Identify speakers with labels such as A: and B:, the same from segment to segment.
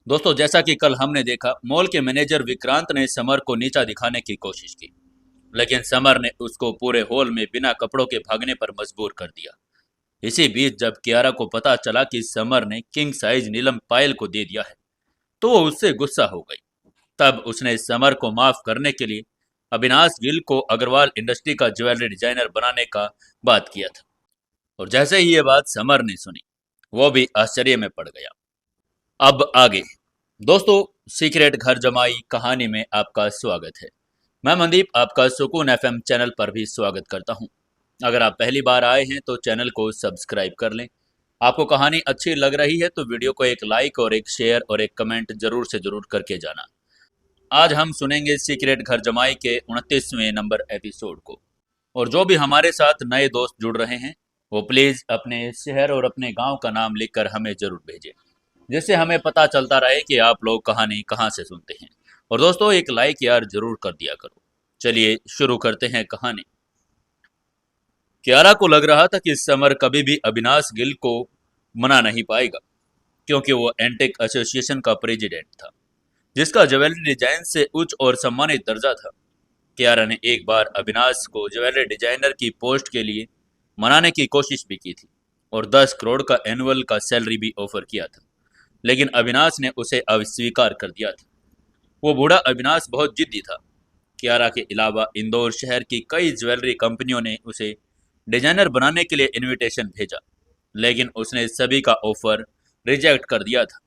A: दोस्तों, जैसा कि कल हमने देखा, मॉल के मैनेजर विक्रांत ने समर को नीचा दिखाने की कोशिश की, लेकिन समर ने उसको पूरे हॉल में बिना कपड़ों के भागने पर मजबूर कर दिया। इसी बीच जब कियारा को पता चला कि समर ने किंग साइज नीलम पायल को दे दिया है, तो वो उससे गुस्सा हो गई। तब उसने समर को माफ करने के लिए अविनाश गिल को अग्रवाल इंडस्ट्री का ज्वेलरी डिजाइनर बनाने का बात किया था। और जैसे ही ये बात समर ने सुनी, वो भी आश्चर्य में पड़ गया। अब आगे। दोस्तों, सीक्रेट घर जमाई कहानी में आपका स्वागत है। मैं मनदीप आपका सुकून एफएम चैनल पर भी स्वागत करता हूं। अगर आप पहली बार आए हैं तो चैनल को सब्सक्राइब कर लें। आपको कहानी अच्छी लग रही है तो वीडियो को एक लाइक और एक शेयर और एक कमेंट जरूर से जरूर करके जाना। आज हम सुनेंगे सीक्रेट घर जमाई के 29वें नंबर एपिसोड को। और जो भी हमारे साथ नए दोस्त जुड़ रहे हैं, वो प्लीज अपने शहर और अपने गांव का नाम लिखकर हमें जरूर भेजें, जिससे हमें पता चलता रहे कि आप लोग कहानी कहाँ से सुनते हैं। और दोस्तों, एक लाइक यार जरूर कर दिया करो। चलिए शुरू करते हैं कहानी। कियारा को लग रहा था कि समर कभी भी अविनाश गिल को मना नहीं पाएगा, क्योंकि वो एंटेक एसोसिएशन का प्रेसिडेंट था, जिसका ज्वेलरी डिजाइन से उच्च और सम्मानित दर्जा था। कियारा ने एक बार अविनाश को ज्वेलरी डिजाइनर की पोस्ट के लिए मनाने की कोशिश भी की थी और 10 करोड़ का एनुअल का सैलरी भी ऑफर किया था, लेकिन अविनाश ने उसे अस्वीकार कर दिया था। वो बूढ़ा अविनाश बहुत जिद्दी था। कियारा के अलावा इंदौर शहर की कई ज्वेलरी कंपनियों ने उसे डिजाइनर बनाने के लिए इनविटेशन भेजा, लेकिन उसने सभी का ऑफर रिजेक्ट कर दिया था।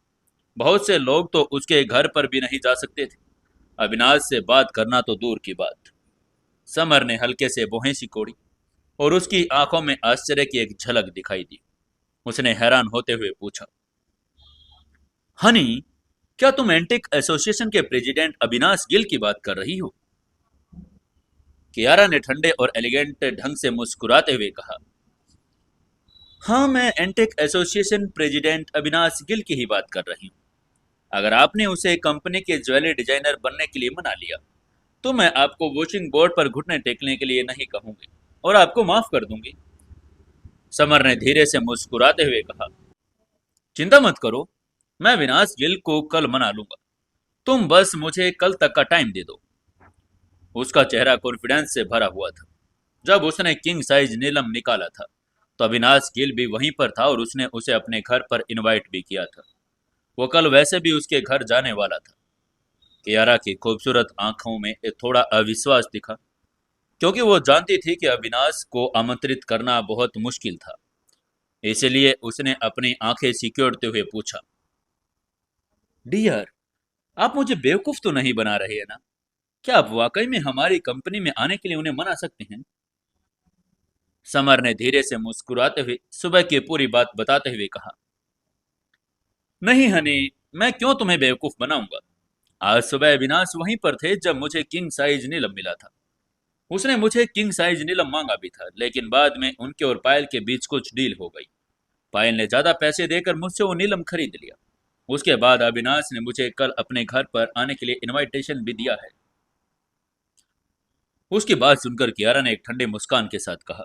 A: बहुत से लोग तो उसके घर पर भी नहीं जा सकते थे। अविनाश से बात करना तो दूर की बात। समर ने हल्के से भौहें सिकोड़ी और उसकी आंखों में आश्चर्य की एक झलक दिखाई दी। उसने हैरान होते हुए पूछा, हनी, क्या तुम एंटिक एसोसिएशन के प्रेसिडेंट अविनाश गिल की बात कर रही हो? कियारा ने ठंडे और एलिगेंट ढंग से मुस्कुराते हुए कहा, हाँ, मैं intake association president Avinash Gill की ही बात कर रही हूँ। अगर आपने उसे कंपनी के ज्वेलरी डिजाइनर बनने के लिए मना लिया, तो मैं आपको वॉशिंग बोर्ड पर घुटने टेकने के लिए नहीं कहूंगी और आपको माफ कर दूंगी। समर ने धीरे से मुस्कुराते हुए कहा, चिंता मत करो, मैं अविनाश गिल को कल मना लूंगा। तुम बस मुझे कल तक का टाइम दे दो। उसका चेहरा कॉन्फिडेंस से भरा हुआ था। जब उसने किंग साइज नीलम निकाला था, तो अविनाश गिल भी वहीं पर था और उसने उसे अपने घर पर इनवाइट भी किया था। वो कल वैसे भी उसके घर जाने वाला था। कियारा की खूबसूरत आंखों में एक थोड़ा अविश्वास दिखा, क्योंकि वो जानती थी कि अविनाश को आमंत्रित करना बहुत मुश्किल था। इसलिए उसने अपनी आंखें सिकोड़ते हुए पूछा, डियर, आप मुझे बेवकूफ तो नहीं बना रहे हैं ना? क्या आप वाकई में हमारी कंपनी में आने के लिए उन्हें मना सकते हैं? समर ने धीरे से मुस्कुराते हुए सुबह की पूरी बात बताते हुए कहा, नहीं हनी, मैं क्यों तुम्हें बेवकूफ बनाऊंगा। आज सुबह अविनाश वहीं पर थे जब मुझे किंग साइज नीलम मिला था। उसने मुझे किंग साइज नीलम मांगा भी था, लेकिन बाद में उनके और पायल के बीच कुछ डील हो गई। पायल ने ज्यादा पैसे देकर मुझसे वो नीलम खरीद लिया। उसके बाद अविनाश ने मुझे कल अपने घर पर आने के लिए इनविटेशन भी दिया है। उसकी बात सुनकर कियारा ने एक ठंडे मुस्कान के साथ कहा,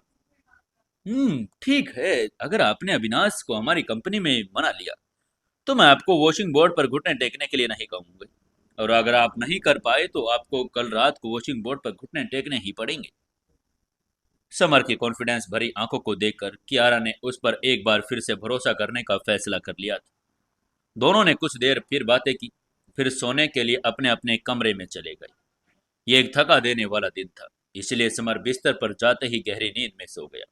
A: ठीक है। अगर आपने अविनाश को हमारी कंपनी में मना लिया, तो मैं आपको वॉशिंग बोर्ड पर घुटने टेकने के लिए नहीं कहूंगी। और अगर आप नहीं कर पाए तो आपको कल रात को वॉशिंग बोर्ड पर घुटने टेकने ही पड़ेंगे। समर की कॉन्फिडेंस भरी आंखों को देखकर कियारा ने उस पर एक बार फिर से भरोसा करने का फैसला कर लिया था। दोनों ने कुछ देर फिर बातें की, फिर सोने के लिए अपने अपने कमरे में चले गए। ये एक थका देने वाला दिन था, इसलिए समर बिस्तर पर जाते ही गहरी नींद में सो गया।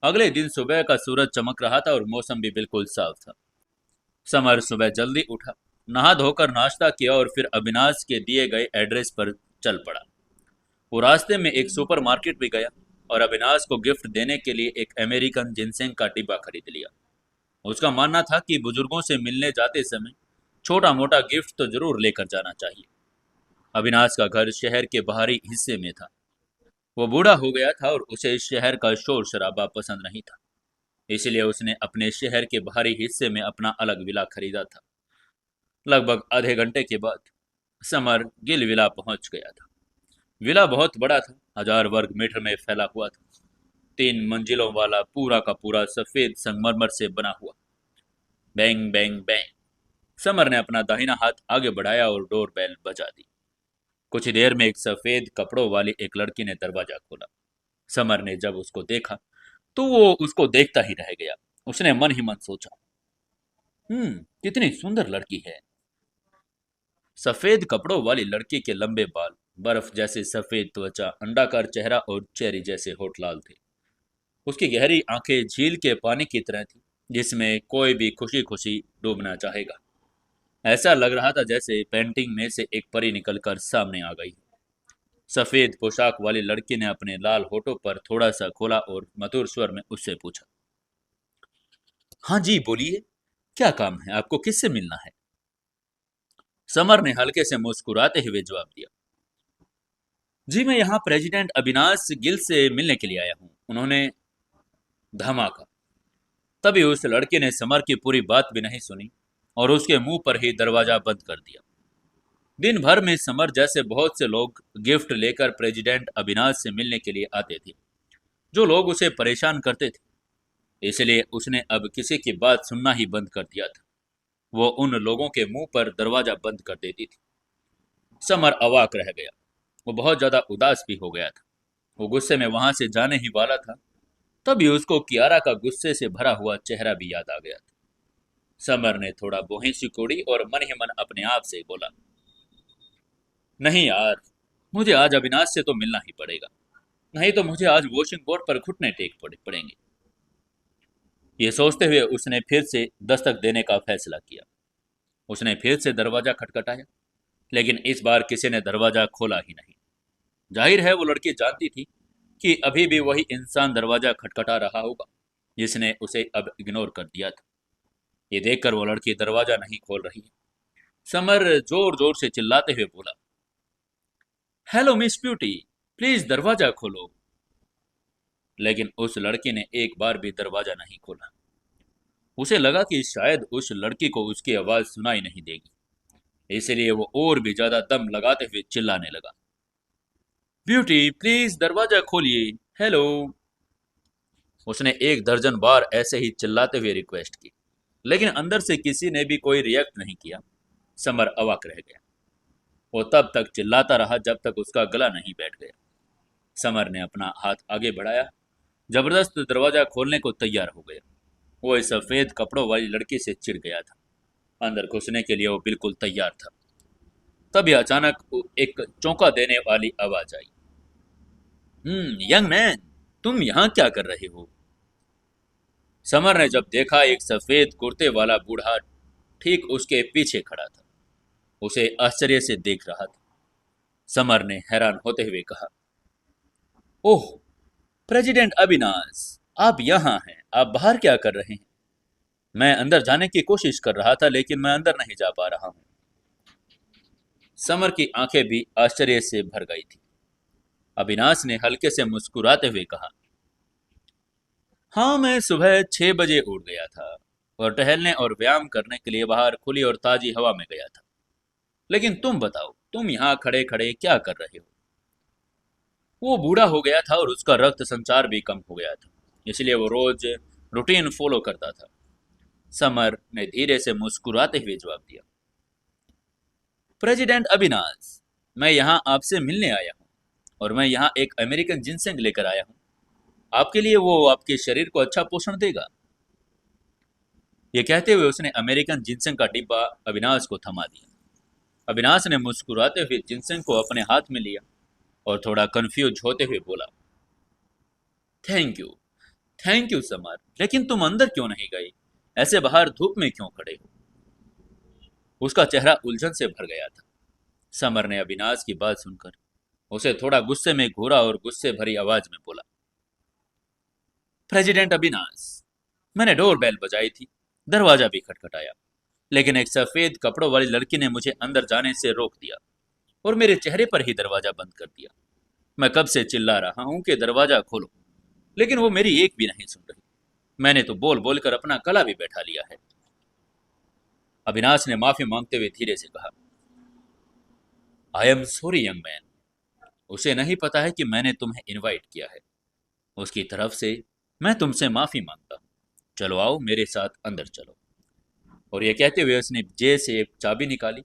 A: अगले दिन सुबह का सूरज चमक रहा था और मौसम भी बिल्कुल साफ था। समर सुबह जल्दी उठा, नहा धोकर नाश्ता किया और फिर अविनाश के दिए गए एड्रेस पर चल पड़ा। वो रास्ते में एक सुपरमार्केट भी गया और अविनाश को गिफ्ट देने के लिए एक अमेरिकन जिनसेंग का डिब्बा खरीद लिया। उसका मानना था कि बुजुर्गों से मिलने जाते समय छोटा मोटा गिफ्ट तो जरूर लेकर जाना चाहिए। अविनाश का घर शहर के बाहरी हिस्से में था। वो बूढ़ा हो गया था और उसे शहर का शोर शराबा पसंद नहीं था। इसलिए उसने अपने शहर के बाहरी हिस्से में अपना अलग विला खरीदा था। लगभग आधे घंटे के बाद समर गिल विला पहुंच गया था। विला बहुत बड़ा था, 1000 वर्ग मीटर में फैला हुआ था। 3 मंजिलों वाला पूरा का पूरा सफेद संगमरमर से बना हुआ। बैंग बैंग बैंग, समर ने अपना दाहिना हाथ आगे बढ़ाया और डोर बेल बजा दी। कुछ ही देर में एक सफेद कपड़ों वाली एक लड़की ने दरवाजा खोला। समर ने जब उसको देखा तो वो उसको देखता ही रह गया। उसने मन ही मन सोचा, कितनी सुंदर लड़की है। सफेद कपड़ों वाली लड़की के लंबे बाल, बर्फ जैसे सफेद त्वचा, अंडाकार चेहरा और चेरी जैसे होठ लाल थे। उसकी गहरी आंखें झील के पानी की तरह थी, जिसमें कोई भी खुशी खुशी डूबना चाहेगा। ऐसा लग रहा था जैसे पेंटिंग में से एक परी निकलकर सामने आ गई। सफेद पोशाक वाली लड़की ने अपने लाल होठों पर थोड़ा सा खोला और मधुर स्वर में उससे पूछा, हाँ जी बोलिए, क्या काम है, आपको किससे मिलना है? समर ने हल्के से मुस्कुराते हुए जवाब दिया, जी मैं यहाँ प्रेसिडेंट अविनाश गिल से मिलने के लिए आया हूँ, उन्होंने। धमाका। तभी उस लड़के ने समर की पूरी बात भी नहीं सुनी और उसके मुंह पर ही दरवाजा बंद कर दिया। दिन भर में समर जैसे बहुत से लोग गिफ्ट लेकर प्रेसिडेंट अविनाश से मिलने के लिए आते थे, जो लोग उसे परेशान करते थे। इसलिए उसने अब किसी की बात सुनना ही बंद कर दिया था। वो उन लोगों के मुंह पर दरवाजा बंद कर देती थी। समर अवाक रह गया। वो बहुत ज्यादा उदास भी हो गया था। वो गुस्से में वहां से जाने ही वाला था, तभी उसको कियारा का गुस्से से भरा हुआ चेहरा भी याद आ गया था। समर ने थोड़ा बोही सिकोड़ी और मन ही मन अपने आप से बोला, नहीं यार, मुझे आज अविनाश से तो मिलना ही पड़ेगा, नहीं तो मुझे आज वॉशिंग बोर्ड पर घुटने टेक पड़ेंगे। ये सोचते हुए उसने फिर से दस्तक देने का फैसला किया। उसने फिर से दरवाजा खटखटाया, लेकिन इस बार किसी ने दरवाजा खोला ही नहीं। जाहिर है वो लड़की जानती थी कि अभी भी वही इंसान दरवाजा खटखटा रहा होगा, जिसने उसे अब इग्नोर कर दिया था। ये देखकर वो लड़की दरवाजा नहीं खोल रही है। समर जोर जोर से चिल्लाते हुए बोला, हेलो मिस ब्यूटी, प्लीज दरवाजा खोलो। लेकिन उस लड़की ने एक बार भी दरवाजा नहीं खोला। उसे लगा कि शायद उस लड़की को उसकी आवाज सुनाई नहीं देगी, इसलिए वो और भी ज्यादा दम लगाते हुए चिल्लाने लगा, ब्यूटी प्लीज दरवाजा खोलिए, हेलो। उसने एक दर्जन बार ऐसे ही चिल्लाते हुए रिक्वेस्ट की, लेकिन अंदर से किसी ने भी कोई रिएक्ट नहीं किया। समर अवाक रह गया। वो तब तक चिल्लाता रहा जब तक उसका गला नहीं बैठ गया। समर ने अपना हाथ आगे बढ़ाया, जबरदस्त दरवाजा खोलने को तैयार हो गया। वो इस सफेद कपड़ों वाली लड़की से चिढ़ गया था। अंदर घुसने के लिए वो बिल्कुल तैयार था। तभी अचानक एक चौंका देने वाली आवाज आई, यंग मैन, तुम यहाँ क्या कर रहे हो? समर ने जब देखा, एक सफेद कुर्ते वाला बूढ़ा ठीक उसके पीछे खड़ा था। उसे आश्चर्य से देख रहा था। समर ने हैरान होते हुए कहा, ओह, प्रेसिडेंट अविनाश, आप यहाँ हैं। आप बाहर क्या कर रहे हैं? मैं अंदर जाने की कोशिश कर रहा था, लेकिन मैं अंदर नहीं जा पा रहा हूँ। समर की आंखें भी आश्चर्य से भर गई थी। अविनाश ने हल्के से मुस्कुराते हुए कहा, हाँ, मैं सुबह 6 बजे उठ गया था और टहलने और व्यायाम करने के लिए बाहर खुली और ताजी हवा में गया था। लेकिन तुम बताओ, तुम यहाँ खड़े खड़े क्या कर रहे हो? वो बूढ़ा हो गया था और उसका रक्त संचार भी कम हो गया था, इसलिए वो रोज रूटीन फॉलो करता था। समर ने धीरे से मुस्कुराते हुए जवाब दिया, प्रेसिडेंट अविनाश, मैं यहाँ आपसे मिलने आया हूँ और मैं यहाँ एक अमेरिकन जिनसेंग लेकर आया हूँ। आपके लिए वो आपके शरीर को अच्छा पोषण देगा। ये कहते हुए उसने अमेरिकन जिनसेंग का डिब्बा अविनाश को थमा दिया। अविनाश ने मुस्कुराते हुए जिनसेंग को अपने हाथ में लिया और थोड़ा कंफ्यूज होते हुए बोला, thank you, thank you summer, लेकिन तुम अंदर क्यों नहीं गए? ऐसे बाहर धूप में क्यों खड़े हो? उसका चेहरा उलझन से भर गया था। समर ने अविनाश की बात सुनकर उसे थोड़ा गुस्से में घूरा और गुस्से भरी आवाज में बोला, प्रेसिडेंट अविनाश, मैंने डोर बेल बजाई थी, दरवाजा भी खटखटाया, लेकिन एक सफेद कपड़ों वाली लड़की ने मुझे अंदर जाने से रोक दिया और मेरे चेहरे पर ही दरवाजा बंद कर दिया। मैं कब से चिल्ला रहा हूं कि दरवाजा खोलो, लेकिन वो मेरी एक भी नहीं सुन रही। मैंने तो बोल बोल कर अपना गला भी बैठा लिया है। अविनाश ने माफी मांगते हुए धीरे से कहा, I am sorry young man, उसे नहीं पता है कि मैंने तुम्हें इनवाइट किया है। उसकी तरफ से मैं तुमसे माफी मांगता हूँ। चलो आओ, मेरे साथ अंदर चलो। और यह कहते हुए उसने जेब से एक चाबी निकाली,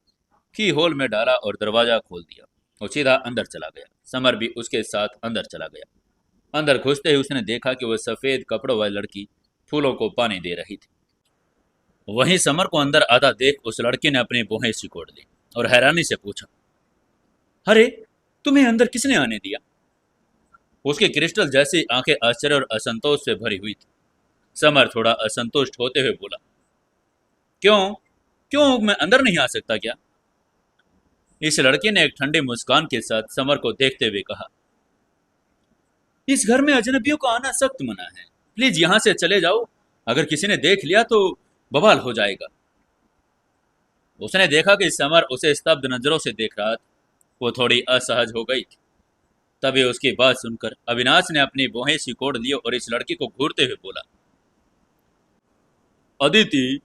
A: की होल में डाला और दरवाजा खोल दिया। वो सीधा अंदर चला गया। समर भी उसके साथ अंदर चला गया। अंदर घुसते ही उसने देखा कि वह सफेद कपड़ों वाली लड़की फूलों को पानी दे रही थी। वहीं समर को अंदर आता देख उस लड़की ने अपनी भौहें सिकोड़ ली और हैरानी से पूछा, अरे, तुम्हें अंदर किसने आने दिया? उसकी क्रिस्टल जैसी आंखें आश्चर्य और असंतोष से भरी हुई थी। समर थोड़ा असंतुष्ट होते हुए बोला, क्यों? क्यों मैं अंदर नहीं आ सकता क्या? इस लड़की ने एक ठंडी मुस्कान के साथ समर को देखते हुए कहा, इस घर में अजनबियों को आना सख्त मना है। प्लीज यहाँ से चले जाओ। अगर किसी ने देख लिया तो बवाल हो जाएगा। उसने देखा कि समर उसे स्तब्ध नजरों से देख रहा था। वो थोड़ी असहज हो गई थी। तभी उसकी बात सुनकर अविनाश ने अपनी भौहें सिकोड़ ली और इस लड़की को घूरते हुए बोला, अदिति,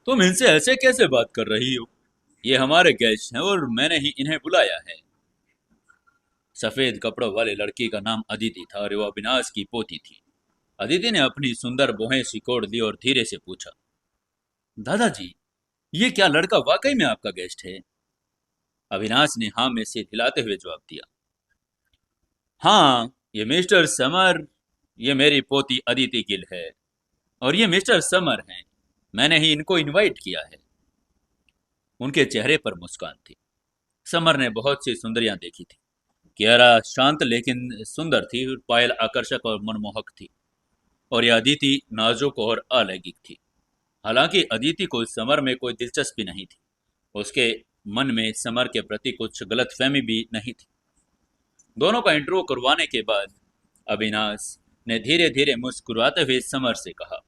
A: तुम इनसे ऐसे कैसे बात कर रही हो? ये हमारे गेस्ट हैं और मैंने ही इन्हें बुलाया है। सफेद कपड़ों वाली लड़की का नाम अदिति था और वो अविनाश की पोती थी। अदिति ने अपनी सुंदर भौहें सिकोड़ दी और धीरे से पूछा, दादाजी, ये क्या लड़का वाकई में आपका गेस्ट है? अविनाश ने हाँ में से हिलाते हुए जवाब दिया, हाँ, ये मिस्टर समर, ये मेरी पोती अदिति गिल है और ये मिस्टर समर हैं। मैंने ही इनको इनवाइट किया है। उनके चेहरे पर मुस्कान थी। समर ने बहुत सी सुंदरियां देखी थी। कियारा शांत लेकिन सुंदर थी, पायल आकर्षक और मनमोहक थी, और यह अदिति नाजुक और अलैंगिक थी। हालांकि अदिति को समर में कोई दिलचस्पी नहीं थी। उसके मन में समर के प्रति कुछ गलतफहमी भी नहीं थी। दोनों का इंटरव्यू करवाने के बाद अविनाश ने धीरे धीरे मुस्कुराते हुए समर से कहा,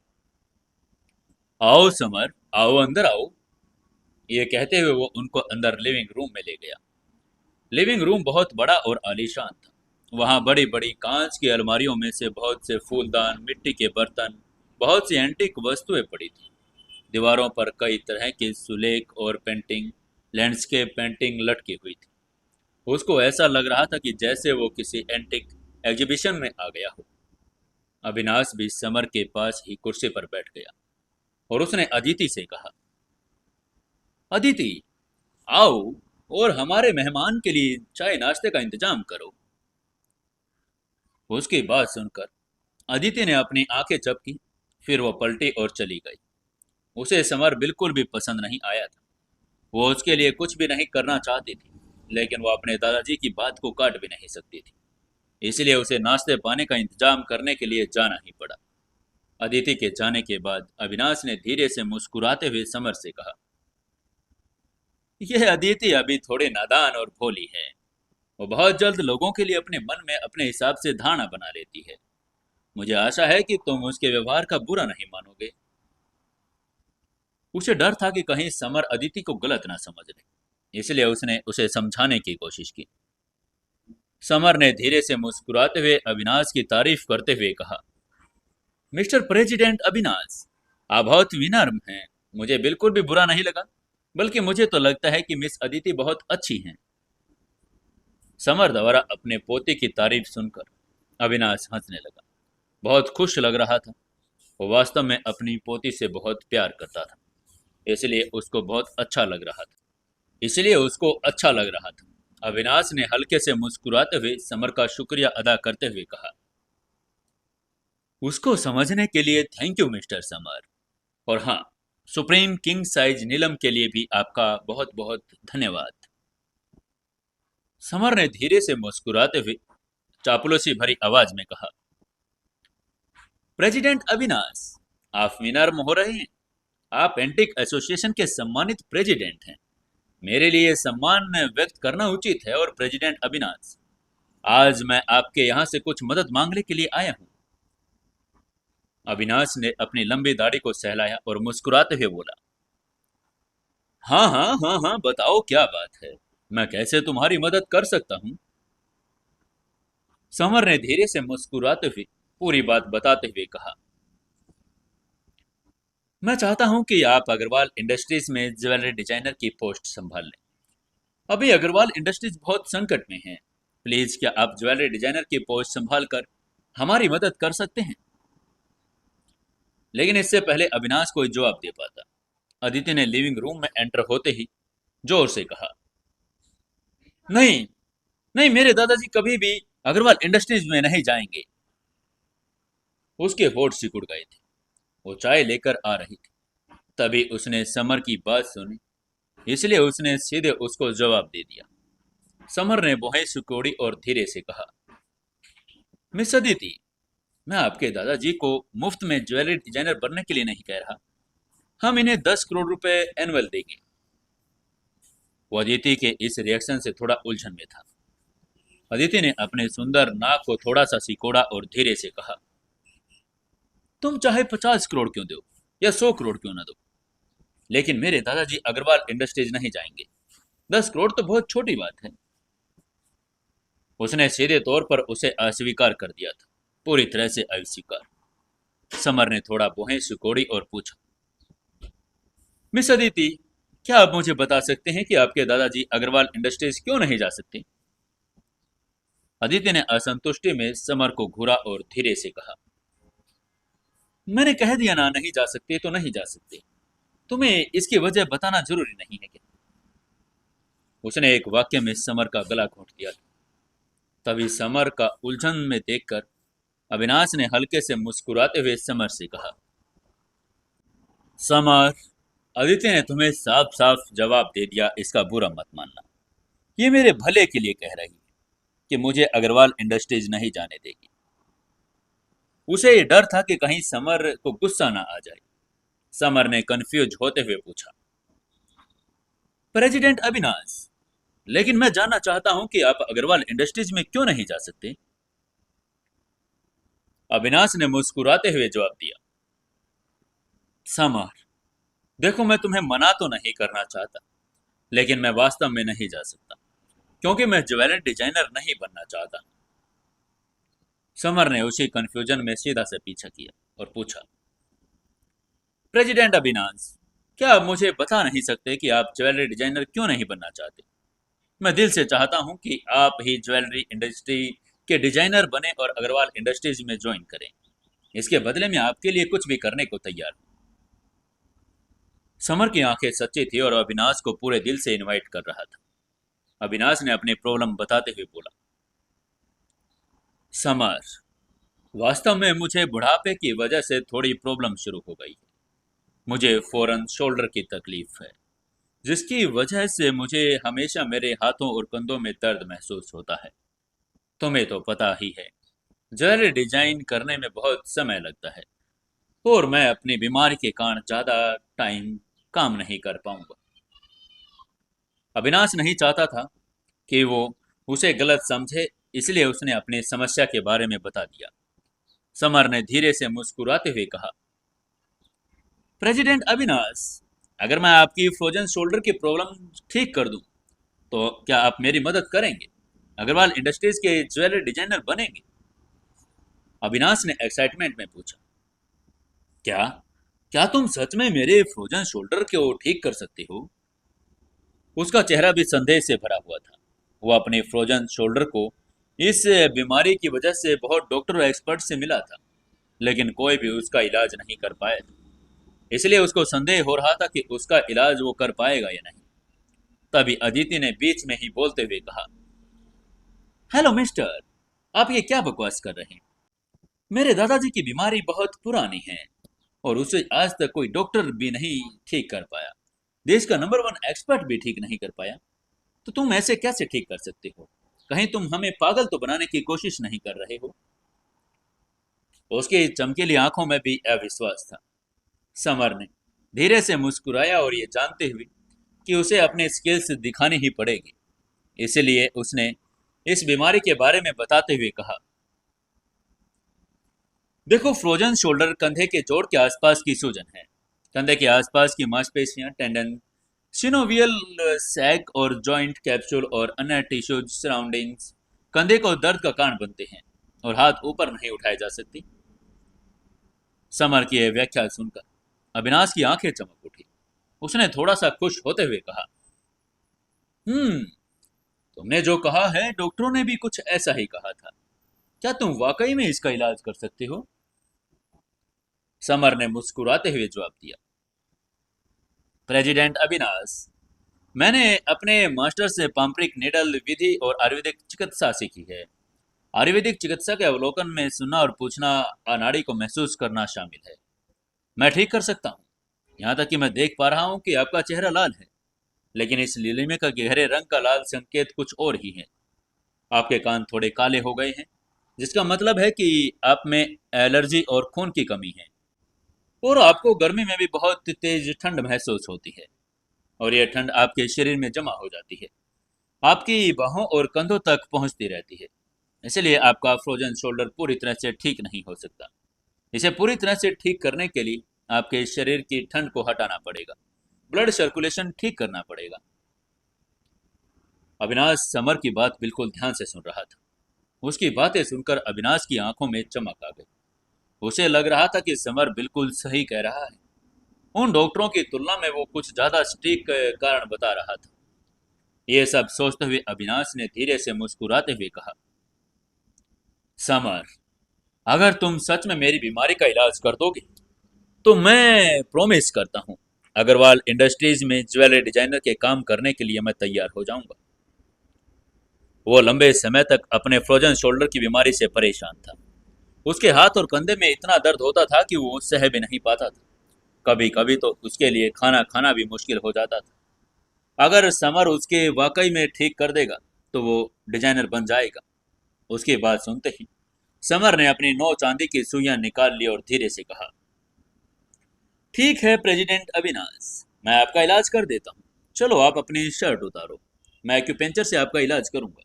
A: आओ समर, आओ अंदर आओ। ये कहते हुए वो उनको अंदर लिविंग रूम में ले गया। लिविंग रूम बहुत बड़ा और आलीशान था। वहां बड़ी बड़ी कांच की अलमारियों में से बहुत से फूलदान, मिट्टी के बर्तन, बहुत सी एंटीक वस्तुएं पड़ी थी। दीवारों पर कई तरह के सुलेख और पेंटिंग, लैंडस्केप पेंटिंग लटकी हुई थी। उसको ऐसा लग रहा था कि जैसे वो किसी एंटीक एग्जीबिशन में आ गया हो। अविनाश भी समर के पास ही कुर्सी पर बैठ गया और उसने अदिति से कहा, अदिति, आओ और हमारे मेहमान के लिए चाय नाश्ते का इंतजाम करो। उसकी बात सुनकर अदिति ने अपनी आंखें झपकी, फिर वो पलटी और चली गई। उसे समर बिल्कुल भी पसंद नहीं आया था। वो उसके लिए कुछ भी नहीं करना चाहती थी, लेकिन वो अपने दादाजी की बात को काट भी नहीं सकती थी। इसलिए उसे नाश्ते पाने का इंतजाम करने के लिए जाना ही पड़ा। अदिति के जाने के बाद अविनाश ने धीरे से मुस्कुराते हुए समर से कहा, यह अदिति अभी थोड़ी नादान और भोली है। वो बहुत जल्द लोगों के लिए अपने मन में अपने हिसाब से धारणा बना लेती है। मुझे आशा है कि तुम उसके व्यवहार का बुरा नहीं मानोगे। उसे डर था कि कहीं समर अदिति को गलत ना समझ ले, इसलिए उसने उसे समझाने की कोशिश की। समर ने धीरे से मुस्कुराते हुए अविनाश की तारीफ करते हुए कहा, मिस्टर प्रेसिडेंट अविनाश, आप बहुत विनम्र हैं। मुझे बिल्कुल भी बुरा नहीं लगा, बल्कि मुझे तो लगता है कि मिस अदिति बहुत अच्छी हैं। समर द्वारा अपने पोते की तारीफ सुनकर अविनाश हंसने लगा। बहुत खुश लग रहा था। वो वास्तव में अपनी पोती से बहुत प्यार करता था, इसलिए उसको बहुत अच्छा लग रहा था। इसलिए उसको अच्छा लग रहा था। अविनाश ने हल्के से मुस्कुराते हुए समर का शुक्रिया अदा करते हुए कहा, उसको समझने के लिए थैंक यू मिस्टर समर। और हाँ, सुप्रीम किंग साइज नीलम के लिए भी आपका बहुत बहुत धन्यवाद। समर ने धीरे से मुस्कुराते हुए चापलूसी भरी आवाज में कहा, प्रेसिडेंट अविनाश, आप विनम्र हो रहे हैं। आप एंटिक एसोसिएशन के सम्मानित प्रेसिडेंट हैं। मेरे लिए सम्मान व्यक्त करना उचित है। और प्रेसिडेंट अविनाश, आज मैं आपके यहाँ से कुछ मदद मांगने के लिए आया हूँ। अविनाश ने अपनी लंबी दाढ़ी को सहलाया और मुस्कुराते हुए बोला, हाँ हाँ हाँ हाँ, बताओ क्या बात है। मैं कैसे तुम्हारी मदद कर सकता हूँ? समर ने धीरे से मुस्कुराते हुए पूरी बात बताते हुए कहा, मैं चाहता हूं कि आप अग्रवाल इंडस्ट्रीज में ज्वेलरी डिजाइनर की पोस्ट संभाल लें। अभी अग्रवाल इंडस्ट्रीज बहुत संकट में है। प्लीज क्या आप ज्वेलरी डिजाइनर की पोस्ट संभाल कर हमारी मदद कर सकते हैं? लेकिन इससे पहले अविनाश कोई जवाब दे पाता, अदिति ने लिविंग रूम में एंटर होते ही जोर से कहा, नहीं, नहीं, मेरे दादाजी कभी भी अग्रवाल इंडस्ट्रीज में नहीं जाएंगे। उसके होठ सिकुड़ गए थे। वो चाय लेकर आ रही थी। तभी उसने समर की बात सुनी, इसलिए उसने सीधे उसको जवाब दे दिया। समर ने भौहें सिकोड़ी और धीरे से कहा, मिस अदिति, मैं आपके दादाजी को मुफ्त में ज्वेलरी डिजाइनर बनने के लिए नहीं कह रहा। हम इन्हें 10 करोड़ रुपए एनुअल देंगे। वो अदिति के इस रिएक्शन से थोड़ा उलझन में था। अदिति ने अपने सुंदर नाक को थोड़ा सा सिकोड़ा और धीरे से कहा, तुम चाहे 50 करोड़ क्यों दो या 100 करोड़ क्यों ना दो, लेकिन मेरे दादाजी अग्रवाल इंडस्ट्रीज नहीं जाएंगे। 10 करोड़ तो बहुत छोटी बात है। उसने सीधे तौर पर उसे अस्वीकार कर दिया था, पूरी तरह से अस्वीकार। समर ने थोड़ा भौहें सिकोड़ी और पूछा, मिस अदिति, क्या आप मुझे बता सकते हैं कि आपके दादाजी अग्रवाल इंडस्ट्रीज क्यों नहीं जा सकते? अदिति ने असंतुष्टि में समर को घूरा और धीरे से कहा, मैंने कह दिया ना, नहीं जा सकते तो नहीं जा सकते। तुम्हें इसकी वजह बताना जरूरी नहीं है क्या? उसने एक वाक्य में समर का गला घोंट दिया। तभी समर का उलझन में देखकर अविनाश ने हल्के से मुस्कुराते हुए समर से कहा, समर, अदिति ने तुम्हें साफ साफ जवाब दे दिया, इसका बुरा मत मानना। ये मेरे भले के लिए कह रही है कि मुझे अग्रवाल इंडस्ट्रीज नहीं जाने देगी। उसे ये डर था कि कहीं समर को गुस्सा ना आ जाए। समर ने कंफ्यूज होते हुए पूछा, प्रेसिडेंट अविनाश, लेकिन मैं जानना चाहता हूं कि आप अग्रवाल इंडस्ट्रीज में क्यों नहीं जा सकते? अविनाश ने मुस्कुराते हुए जवाब दिया, समर, देखो, मैं तुम्हें मना तो नहीं करना चाहता, लेकिन मैं वास्तव में नहीं जा सकता, क्योंकि मैं ज्वेलरी डिजाइनर नहीं बनना चाहता। समर ने उसी कंफ्यूजन में सीधा से पीछा किया और पूछा, प्रेसिडेंट अविनाश, क्या आप मुझे बता नहीं सकते कि आप ज्वेलरी डिजाइनर क्यों नहीं बनना चाहते? मैं दिल से चाहता हूं कि आप ही ज्वेलरी इंडस्ट्री के डिजाइनर बने और अग्रवाल इंडस्ट्रीज में ज्वाइन करें। इसके बदले में आपके लिए कुछ भी करने को तैयार हूं। समर की आंखें सच्ची थी और अविनाश को पूरे दिल से इनवाइट कर रहा था। अविनाश ने अपनी प्रॉब्लम बताते हुए बोला, समर, वास्तव में मुझे बुढ़ापे की वजह से थोड़ी प्रॉब्लम शुरू हो गई है। मुझे फौरन शोल्डर की तकलीफ है, जिसकी वजह से मुझे हमेशा मेरे हाथों और कंधों में दर्द महसूस होता है। तुम्हें तो पता ही है, ज्वेलरी डिजाइन करने में बहुत समय लगता है और मैं अपनी बीमारी के कारण ज्यादा टाइम काम नहीं कर पाऊंगा। अविनाश नहीं चाहता था कि वो उसे गलत समझे, इसलिए उसने अपनी समस्या के बारे में बता दिया। समर ने धीरे से मुस्कुराते हुए कहा, प्रेसिडेंट अविनाश, अगर मैं आपकी फ्रोजन शोल्डर की प्रॉब्लम ठीक कर दूं, तो क्या आप मेरी मदद करेंगे? अग्रवाल इंडस्ट्रीज के ज्वेलरी डिजाइनर बनेंगे? अविनाश ने एक्साइटमेंट में पूछा, क्या क्या तुम सच में मेरे फ्रोजन शोल्डर को ठीक कर सकते हो? उसका चेहरा भी संदेह से भरा हुआ था। वो अपने फ्रोजन शोल्डर को इस बीमारी की वजह से बहुत डॉक्टर और एक्सपर्ट से मिला था, लेकिन कोई भी उसका इलाज नहीं कर पाया था। इसलिए उसको संदेह हो रहा था कि उसका इलाज वो कर पाएगा या नहीं। तभी अदिति ने बीच में ही बोलते हुए कहा, हेलो मिस्टर, आप ये क्या बकवास कर रहे हैं? मेरे दादाजी की बीमारी बहुत पुरानी है और उसे आज तक कोई डॉक्टर भी नहीं ठीक कर पाया। देश का नंबर 1 एक्सपर्ट भी ठीक नहीं कर पाया। तो तुम ऐसे कैसे ठीक कर सकते हो? कहीं तुम हमें पागल तो बनाने की कोशिश नहीं कर रहे हो? उसकी चमकीली आंखों में भी अविश्वास था। समर ने धीरे से मुस्कुराया और ये जानते हुए कि उसे अपने स्किल्स दिखानी ही पड़ेगी, इसलिए उसने इस बीमारी के बारे में बताते हुए कहा, देखो, फ्रोजन शोल्डर कंधे के जोड़ के आसपास की सूजन है। कंधे के आसपास की मांसपेशियां, टेंडन, सिनोवियल सैक और जॉइंट कैप्सूल और अन्य टिश्यूज सराउंडिंग्स कंधे को दर्द का कारण बनते हैं और हाथ ऊपर नहीं उठाए जा सकती। समर की यह व्याख्या सुनकर अविनाश की आंखें चमक उठी। उसने थोड़ा सा खुश होते हुए कहा, हम्म, तुमने जो कहा है डॉक्टरों ने भी कुछ ऐसा ही कहा था। क्या तुम वाकई में इसका इलाज कर सकते हो? समर ने मुस्कुराते हुए जवाब दिया, प्रेसिडेंट अविनाश, मैंने अपने मास्टर से पारंपरिक निडल विधि और आयुर्वेदिक चिकित्सा सीखी है। आयुर्वेदिक चिकित्सा के अवलोकन में सुनना और पूछना, अनाड़ी को महसूस करना शामिल है। मैं ठीक कर सकता हूँ। यहाँ तक कि मैं देख पा रहा हूँ कि आपका चेहरा लाल है, लेकिन इस लीले का गहरे रंग का लाल संकेत कुछ और ही है। आपके कान थोड़े काले हो गए हैं, जिसका मतलब है कि आप में एलर्जी और खून की कमी है। और आपको गर्मी में भी बहुत तेज ठंड महसूस होती है, और यह ठंड आपके शरीर में जमा हो जाती है, आपकी बाहों और कंधों तक पहुंचती रहती है। इसलिए आपका फ्रोजन शोल्डर पूरी तरह से ठीक नहीं हो सकता। इसे पूरी तरह से ठीक करने के लिए आपके शरीर की ठंड को हटाना पड़ेगा, ब्लड सर्कुलेशन ठीक करना पड़ेगा। अविनाश समर की बात बिल्कुल ध्यान से सुन रहा था। उसकी बातें सुनकर अविनाश की आंखों में चमक आ गई। उसे लग रहा था कि समर बिल्कुल सही कह रहा है। उन डॉक्टरों की तुलना में वो कुछ ज्यादा सटीक कारण बता रहा था। ये सब सोचते हुए अविनाश ने धीरे से मुस्कुराते हुए कहा, समर, अगर तुम सच में मेरी बीमारी का इलाज कर दोगे तो मैं प्रॉमिस करता हूँ, अग्रवाल इंडस्ट्रीज में ज्वेलरी डिजाइनर के काम करने के लिए मैं तैयार हो जाऊंगा। वो लंबे समय तक अपने फ्रोजन शोल्डर की बीमारी से परेशान था। उसके हाथ और कंधे में इतना दर्द होता था कि वो सह भी नहीं पाता था। कभी कभी तो उसके लिए खाना खाना भी मुश्किल हो जाता था। अगर समर उसके वाकई में ठीक कर देगा तो वो डिजाइनर बन जाएगा। उसकी बात सुनते ही समर ने अपनी 9 चांदी की सुइयां निकाल ली और धीरे से कहा, ठीक है प्रेसिडेंट अविनाश, मैं आपका इलाज कर देता हूँ। चलो आप अपनी शर्ट उतारो, मैं एक्यूपेंचर से आपका इलाज करूंगा।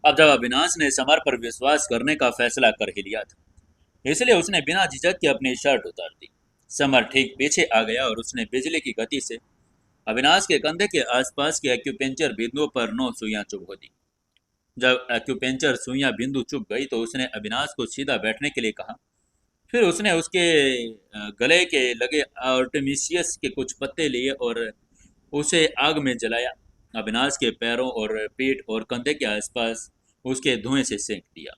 A: अब जब अविनाश ने समर पर विश्वास करने का फैसला कर ही लिया था, इसलिए उसने बिना झिझक के अपनी शर्ट उतार दी। समर ठीक पीछे आ गया और उसने बिजली की गति से अविनाश के कंधे के आसपास के एक्यूपेंचर बिंदुओं पर 9 सुइयां चुभो दी। जब एक्यूपेंचर सुइयां बिंदु चुभ गई तो उसने अविनाश को सीधा बैठने के लिए कहा। फिर उसने उसके गले के लगे आर्टेमिसियस के कुछ पत्ते लिए और उसे आग में जलाया। अविनाश के पैरों और पीठ और कंधे के आसपास उसके धुएं से सेंक दिया।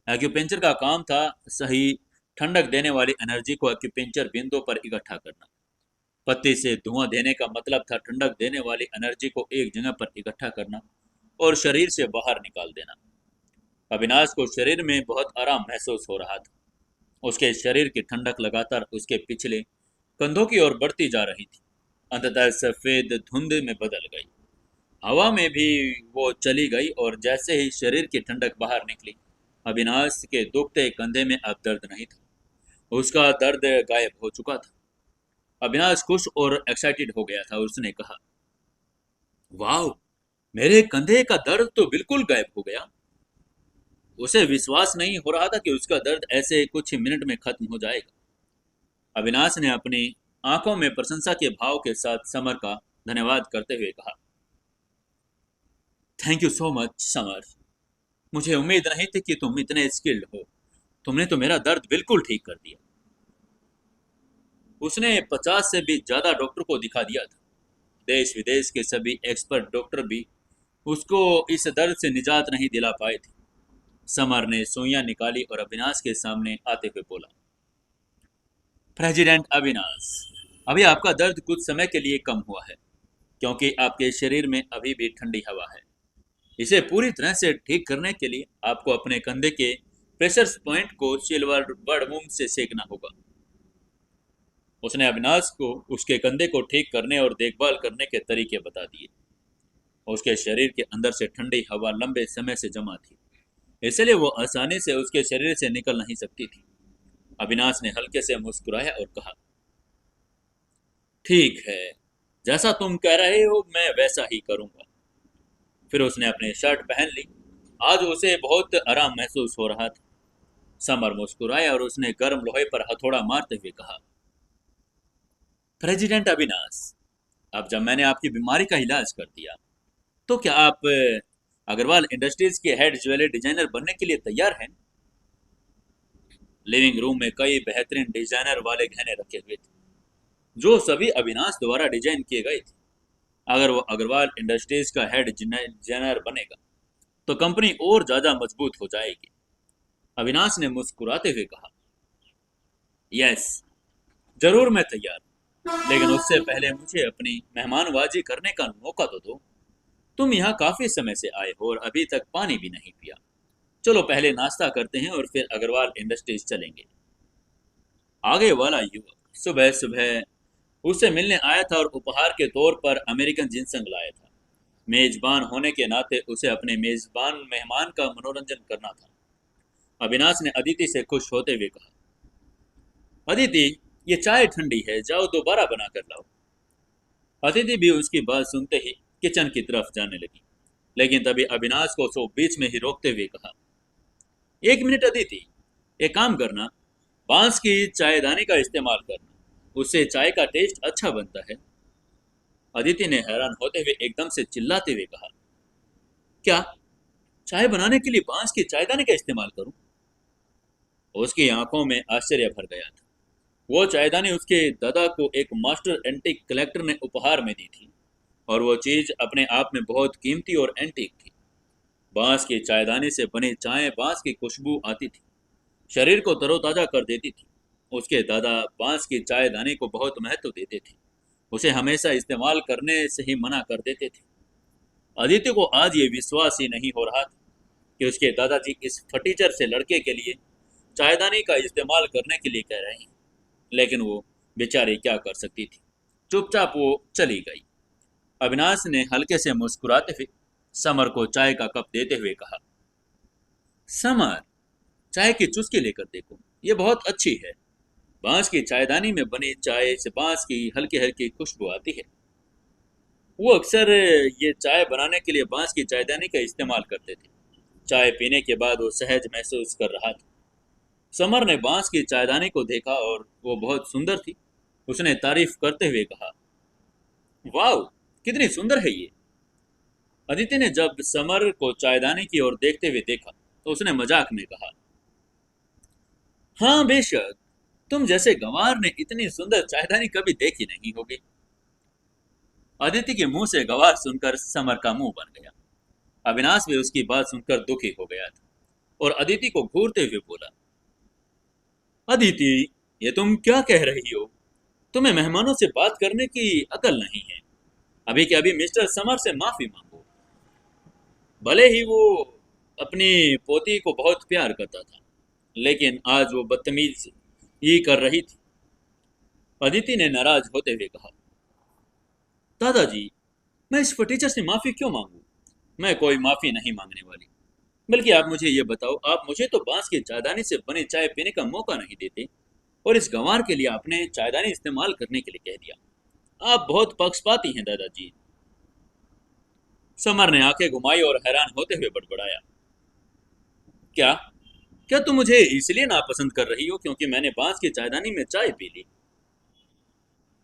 A: एक्यूपेंचर का काम था सही ठंडक देने वाली एनर्जी को एक्यूपेंचर बिंदुओं पर इकट्ठा करना। पत्ती से धुआं देने का मतलब था ठंडक देने वाली एनर्जी को एक जगह पर इकट्ठा करना और शरीर से बाहर निकाल देना। अविनाश को शरीर में बहुत आराम महसूस हो रहा था। उसके शरीर की ठंडक लगातार उसके पिछले कंधों की ओर बढ़ती जा रही थी, अंततः सफेद धुंध में बदल गई। हवा में भी वो चली गई और जैसे ही शरीर की ठंडक बाहर निकली, अविनाश के दुखते कंधे में अब दर्द नहीं था। उसका दर्द गायब हो चुका था। अविनाश खुश और एक्साइटेड हो गया था। उसने कहा, वाह, मेरे कंधे का दर्द तो बिल्कुल गायब हो गया। उसे विश्वास नहीं हो रहा था कि उसका दर्द ऐसे कुछ ही मिनट में खत्म हो जाएगा। अविनाश ने अपनी आंखों में प्रशंसा के भाव के साथ समर का धन्यवाद करते हुए कहा, thank you so much summer. मुझे उम्मीद नहीं थी कि तुम इतने स्किल्ड हो। तुमने तो मेरा दर्द बिल्कुल ठीक कर दिया। उसने 50 से भी ज्यादा डॉक्टर को दिखा दिया था। देश विदेश के सभी एक्सपर्ट डॉक्टर भी उसको इस दर्द से निजात नहीं दिला पाए थे। समर ने सुइयां निकाली और अविनाश के सामने आते हुए बोला, प्रेसिडेंट अविनाश, अभी आपका दर्द कुछ समय के लिए कम हुआ है, क्योंकि आपके शरीर में अभी भी ठंडी हवा है। इसे पूरी तरह से ठीक करने के लिए आपको अपने कंधे के प्रेशर पॉइंट को सिल्वर बर्ड मूव से सेकना होगा। उसने अविनाश को उसके कंधे को ठीक करने और देखभाल करने के तरीके बता दिए। उसके शरीर के अंदर से ठंडी हवा लंबे समय से जमा थी, इसलिए वो आसानी से उसके शरीर से निकल नहीं सकती थी। अविनाश ने हल्के से मुस्कुराया और कहा, ठीक है, जैसा तुम कह रहे हो मैं वैसा ही करूंगा। फिर उसने अपनी शर्ट पहन ली। आज उसे बहुत आराम महसूस हो रहा था। समर मुस्कुराया और उसने गर्म लोहे पर हथौड़ा मारते हुए कहा, प्रेसिडेंट अविनाश, अब जब मैंने आपकी बीमारी का इलाज कर दिया तो क्या आप अग्रवाल इंडस्ट्रीज के हेड ज्वेलरी डिजाइनर बनने के लिए तैयार हैं? लिविंग रूम में कई बेहतरीन डिजाइनर वाले गहने रखे हुए थे, जो सभी अविनाश द्वारा डिजाइन किए गए थे। अगर वो अग्रवाल इंडस्ट्रीज का हेड डिजाइनर बनेगा तो कंपनी और ज्यादा मजबूत हो जाएगी। अविनाश ने मुस्कुराते हुए कहा, यस, जरूर मैं तैयार हूं। लेकिन उससे पहले मुझे अपनी मेहमानबाजी करने का मौका तो दो। तुम यहाँ काफी समय से आए हो और अभी तक पानी भी नहीं पिया। चलो पहले नाश्ता करते हैं और फिर अग्रवाल इंडस्ट्रीज चलेंगे। आगे वाला युवक सुबह सुबह उससे मिलने आया था और उपहार के तौर पर अमेरिकन जिनसंग लाया था। मेजबान होने के नाते उसे अपने मेजबान मेहमान का मनोरंजन करना था। अविनाश ने अदिति से खुश होते हुए कहा, अदिति, ये चाय ठंडी है, जाओ दोबारा बना कर लाओ। अदिति भी उसकी बात सुनते ही किचन की तरफ जाने लगी, लेकिन तभी अविनाश को सो बीच में ही रोकते हुए कहा, एक मिनट अदिति, एक काम करना, बांस की चायदानी का इस्तेमाल करना, उससे चाय का टेस्ट अच्छा बनता है। अदिति ने हैरान होते हुए एकदम से चिल्लाते हुए कहा, क्या, चाय बनाने के लिए बांस की चायदानी का इस्तेमाल करूं? उसकी आंखों में आश्चर्य भर गया था। वो चायदानी उसके दादा को एक मास्टर एंटीक कलेक्टर ने उपहार में दी थी, और वो चीज अपने आप में बहुत कीमती और एंटीक थी। बांस की चायदानी से बनी चाय बांस की खुशबू आती थी, शरीर को तरोताजा कर देती थी। उसके दादा बांस की चायदानी को बहुत महत्व देते थे, उसे हमेशा इस्तेमाल करने से ही मना कर देते थे। आदित्य को आज ये विश्वास ही नहीं हो रहा था कि उसके दादाजी इस फटीचर से लड़के के लिए चायदानी का इस्तेमाल करने के लिए कह रहे हैं। लेकिन वो बेचारी क्या कर सकती थी। चुपचाप वो चली गई। अविनाश ने हल्के से मुस्कुराते हुए समर को चाय का कप देते हुए कहा, समर, चाय की चुस्की लेकर देखो, ये बहुत अच्छी है। बांस की चायदानी में बनी चाय से बांस की हल्की हल्की खुशबू आती है। वो अक्सर ये चाय बनाने के लिए बांस की चायदानी का इस्तेमाल करते थे। चाय पीने के बाद वो सहज महसूस कर रहा था। समर ने बांस की चायदानी को देखा और वो बहुत सुंदर थी। उसने तारीफ करते हुए कहा, वाह, कितनी सुंदर है ये। अदिति ने जब समर को चायदानी की ओर देखते हुए देखा तो उसने मजाक में कहा, हाँ बेशक, तुम जैसे गंवार ने इतनी सुंदर चायदानी कभी देखी नहीं होगी। अदिति के मुंह से गवार सुनकर समर का मुंह बन गया। अविनाश भी उसकी बात सुनकर दुखी हो गया था और अदिति को घूरते हुए बोला, अदिति, ये तुम क्या कह रही हो? तुम्हें मेहमानों से बात करने की अकल नहीं है। अभी के अभी मिस्टर समर से माफी मांगो। भले ही वो अपनी पोती को बहुत प्यार करता था, लेकिन आज वो बदतमीज ही कर रही थी। अदिति ने नाराज होते हुए कहा, दादाजी, मैं इस फटीचर से माफी क्यों मांगू? मैं कोई माफी नहीं मांगने वाली। बल्कि आप मुझे ये बताओ, आप मुझे तो बांस की चायदानी से बनी चाय पीने का मौका नहीं देते, और इस गंवार के लिए आपने चायदानी इस्तेमाल करने के लिए कह दिया। आप बहुत पक्षपाती हैं दादाजी। समर ने आंखें घुमाई और हैरान होते हुए बड़बड़ाया, क्या, क्या तुम मुझे इसलिए नापसंद कर रही हो क्योंकि मैंने बांस की चायदानी में चाय पी ली?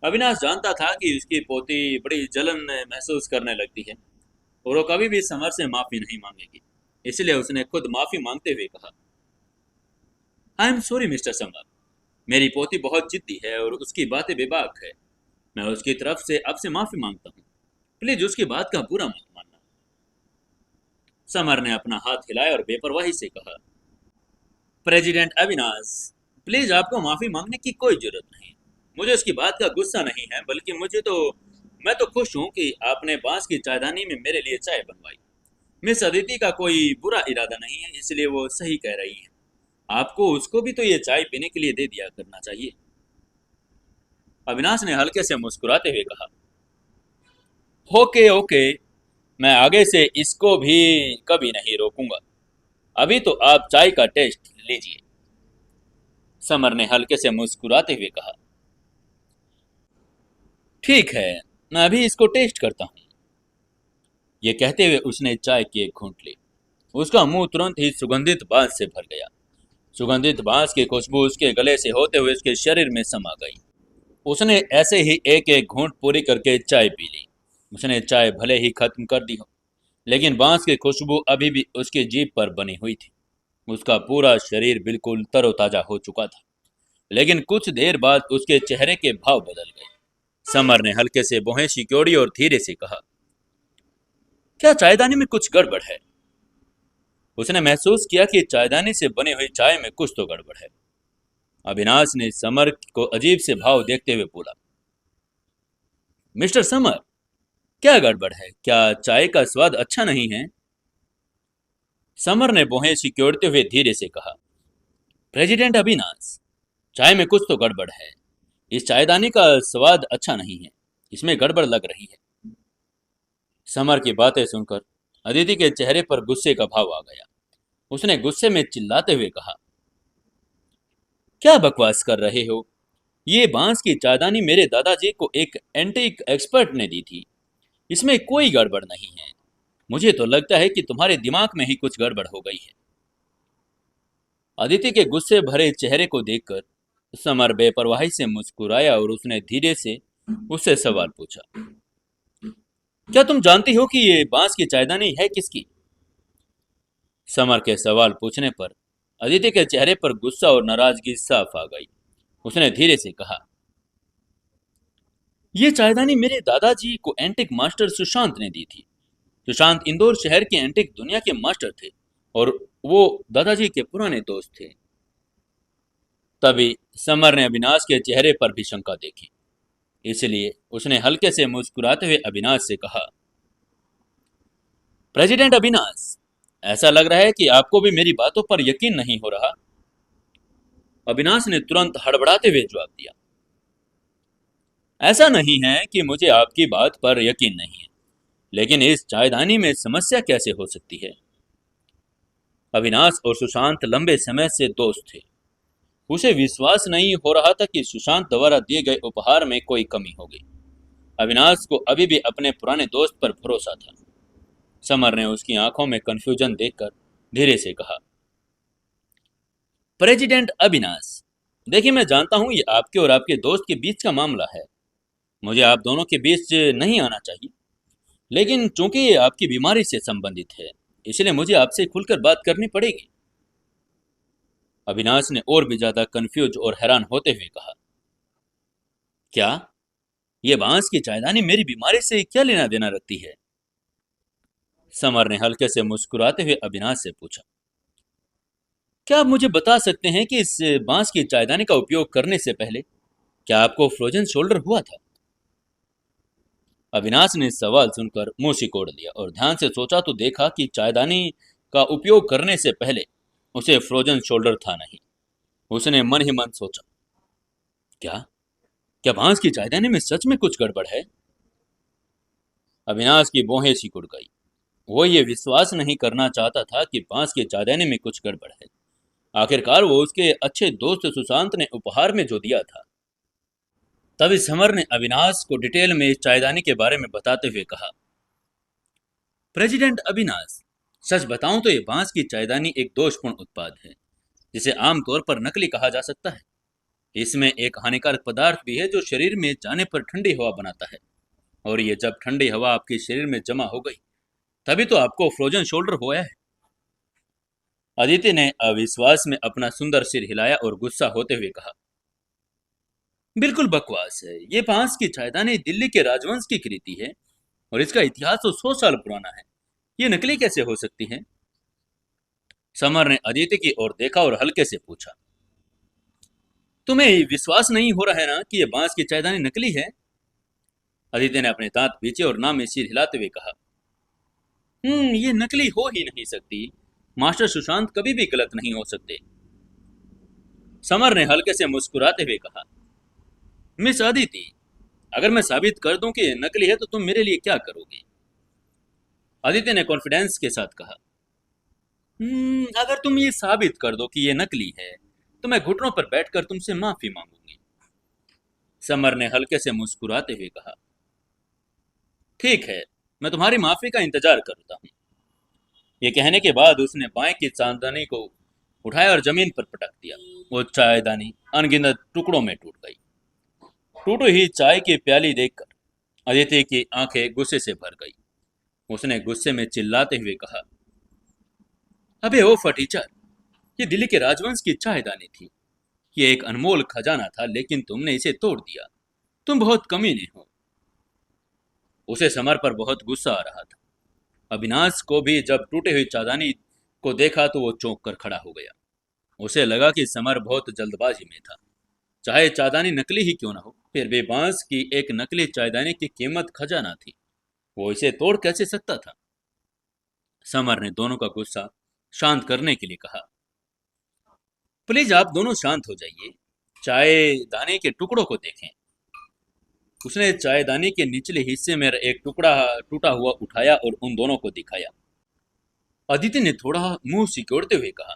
A: अविनाश जानता था कि उसकी पोती बड़ी जलन महसूस करने लगती है और वो कभी भी समर से माफी नहीं मांगेगी। इसलिए उसने खुद माफी मांगते हुए कहा, I am sorry mister summer, मेरी पोती बहुत जिद्दी है और उसकी बातें बेबाक है। मैं उसकी तरफ से आपसे माफी मांगता हूँ। प्लीज उसकी बात का बुरा मत मानना। समर ने अपना हाथ हिलाया और बेपरवाही से कहा, प्रेसिडेंट अविनाश, प्लीज आपको माफी मांगने की कोई जरूरत नहीं। मुझे उसकी बात का गुस्सा नहीं है, बल्कि मैं तो खुश हूँ कि आपने बांस की चायदानी में मेरे लिए चाय बनवाई। मिस अदिति का कोई बुरा इरादा नहीं है, इसलिए वो सही कह रही है। आपको उसको भी तो ये चाय पीने के लिए दे दिया करना चाहिए। अविनाश ने हल्के से मुस्कुराते हुए कहा, ओके ओके, मैं आगे से इसको भी कभी नहीं रोकूंगा। अभी तो आप चाय का टेस्ट लीजिए। समर ने हल्के से मुस्कुराते हुए कहा, ठीक है, मैं अभी इसको टेस्ट करता हूँ। ये कहते हुए उसने चाय की एक घूंट ली। उसका मुंह तुरंत ही सुगंधित बांस से भर गया। सुगंधित बांस की खुशबू उसके गले से होते हुए उसके शरीर में समा गई। उसने ऐसे ही एक एक घूंट पूरी करके चाय पी ली। उसने चाय भले ही खत्म कर दी हो, लेकिन बांस की खुशबू अभी भी उसकी जीभ पर बनी हुई थी। उसका पूरा शरीर बिल्कुल तरोताजा हो चुका था, लेकिन कुछ देर बाद उसके चेहरे के भाव बदल गए। समर ने हल्के से भौहें सिकोड़ी और धीरे से कहा, क्या चायदानी में कुछ गड़बड़ है? उसने महसूस किया कि चायदानी से बनी हुई चाय में कुछ तो गड़बड़ है। अविनाश ने समर को अजीब से भाव देखते हुए बोला, मिस्टर समर, क्या गड़बड़ है? क्या चाय का स्वाद अच्छा नहीं है? समर ने भौहें सिकोड़ते हुए धीरे से कहा। प्रेसिडेंट अविनाश, चाय में कुछ तो गड़बड़ है। इस चायदानी का स्वाद अच्छा नहीं है। इसमें गड़बड़ लग रही है। समर की बातें सुनकर अदिति के चेहरे पर गुस्से का भाव आ गया। उसने गुस्से में चिल्लाते हुए कहा, क्या बकवास कर रहे हो? ये बांस की चायदानी मेरे दादाजी को एक एंटीक एक्सपर्ट ने दी थी। इसमें कोई गड़बड़ नहीं है। मुझे तो लगता है कि तुम्हारे दिमाग में ही कुछ गड़बड़ हो गई है। अदिति के गुस्से भरे चेहरे को देखकर समर बेपरवाही से मुस्कुराया और उसने धीरे से उससे सवाल पूछा, क्या तुम जानती हो कि ये बांस की चायदानी है किसकी? समर के सवाल पूछने पर अदिति के चेहरे पर गुस्सा और नाराजगी साफ आ गई। उसने धीरे से कहा, यह चायदानी मेरे दादाजी को एंटिक मास्टर सुशांत ने दी थी। सुशांत इंदौर शहर के एंटिक दुनिया के मास्टर थे और वो दादाजी के पुराने दोस्त थे। तभी समर ने अविनाश के चेहरे पर भी शंका देखी। इसलिए उसने हल्के से मुस्कुराते हुए अविनाश से कहा, प्रेसिडेंट अविनाश, ऐसा लग रहा है कि आपको भी मेरी बातों पर यकीन नहीं हो रहा। अविनाश ने तुरंत हड़बड़ाते हुए जवाब दिया, ऐसा नहीं है कि मुझे आपकी बात पर यकीन नहीं है, लेकिन इस चायदानी में समस्या कैसे हो सकती है? अविनाश और सुशांत लंबे समय से दोस्त थे। उसे विश्वास नहीं हो रहा था कि सुशांत द्वारा दिए गए उपहार में कोई कमी होगी। अविनाश को अभी भी अपने पुराने दोस्त पर भरोसा था। समर ने उसकी आंखों में कंफ्यूजन देखकर धीरे से कहा, प्रेसिडेंट अविनाश, देखिए मैं जानता हूं ये आपके और आपके दोस्त के बीच का मामला है। मुझे आप दोनों के बीच नहीं आना चाहिए, लेकिन चूंकि ये आपकी बीमारी से संबंधित है, इसलिए मुझे आपसे खुलकर बात करनी पड़ेगी। अविनाश ने और भी ज्यादा कंफ्यूज और हैरान होते हुए कहा, क्या ये बांस की चायदानी मेरी बीमारी से क्या लेना देना रखती है? समर ने हल्के से मुस्कुराते हुए अविनाश से पूछा, क्या आप मुझे बता सकते हैं कि इस बांस की चायदानी का उपयोग करने से पहले क्या आपको फ्रोजन शोल्डर हुआ था? अविनाश ने सवाल सुनकर मुंह सिकोड़ लिया और ध्यान से सोचा तो देखा कि चायदानी का उपयोग करने से पहले उसे फ्रोजन शोल्डर था नहीं। उसने मन ही मन सोचा, क्या क्या बांस की चायदानी में सच में कुछ गड़बड़ है? अविनाश की भौहें सिकुड़ गई। वो ये विश्वास नहीं करना चाहता था कि बांस की चायदानी में कुछ गड़बड़ है। आखिरकार वो उसके अच्छे दोस्त सुशांत ने उपहार में जो दिया था। तभी समर ने अविनाश को डिटेल में इस चायदानी के बारे में बताते हुए कहा, प्रेसिडेंट अविनाश, सच बताऊं तो ये बांस की चायदानी एक दोषपूर्ण उत्पाद है, जिसे आमतौर पर नकली कहा जा सकता है। इसमें एक हानिकारक पदार्थ भी है जो शरीर में जाने पर ठंडी हवा बनाता है, और ये जब ठंडी हवा आपके शरीर में जमा हो गई तभी तो आपको फ्रोजन शोल्डर हुआ है। अदिति ने अविश्वास में अपना सुंदर सिर हिलाया और गुस्सा होते हुए कहा, बिल्कुल बकवास है। ये बांस की चायदानी दिल्ली के राजवंश की कृति है और इसका इतिहास तो 100 साल पुराना है। ये नकली कैसे हो सकती है? समर ने अदिति की ओर देखा और हल्के से पूछा, तुम्हें विश्वास नहीं हो रहा है ना कि यह बांस की चायदानी नकली है? अदिति ने अपने दांत पीछे और नाम में सिर हिलाते हुए कहा, ये नकली हो ही नहीं सकती। मास्टर सुशांत कभी भी गलत नहीं हो सकते। समर ने हल्के से मुस्कुराते हुए कहा, मिस अदिति, अगर मैं साबित कर दूं कि ये नकली है तो तुम मेरे लिए क्या करोगे? अदिति ने कॉन्फिडेंस के साथ कहा, अगर तुम ये साबित कर दो कि ये नकली है तो मैं घुटनों पर बैठकर तुमसे माफी मांगूंगी। समर ने हल्के से मुस्कुराते हुए कहा, ठीक है, मैं तुम्हारी माफी का इंतजार करता हूं। ये कहने के बाद उसने बाएं की चांदनी को उठाया और जमीन पर पटक दिया। वो चायदानी अनगिनत टुकड़ों में टूट गई। टूटी हुई चाय की प्याली देखकर अदिति की आंखें गुस्से से भर गई। उसने गुस्से में चिल्लाते हुए कहा, अबे ओ फटीचर, ये दिल्ली के राजवंश की चायदानी थी। ये एक अनमोल खजाना था, लेकिन तुमने इसे तोड़ दिया। तुम बहुत कमीने हो। उसे समर पर बहुत गुस्सा आ रहा था। अविनाश को भी जब टूटी हुई चायदानी को देखा तो वो चौंक कर खड़ा हो गया। उसे लगा कि समर बहुत जल्दबाजी में था, चाहे चायदानी नकली ही क्यों ना हो। फिर भी बांस की एक नकली चायदानी की कीमत खजाना थी। वो इसे तोड़ कैसे सकता था? समर ने दोनों का गुस्सा शांत करने के लिए कहा, प्लीज आप दोनों शांत हो जाइए। चाय दाने के टुकड़ों को देखें। उसने चायदानी के निचले हिस्से में एक टुकड़ा टूटा हुआ उठाया और उन दोनों को दिखाया। अदिति ने थोड़ा मुंह सिकोड़ते हुए कहा,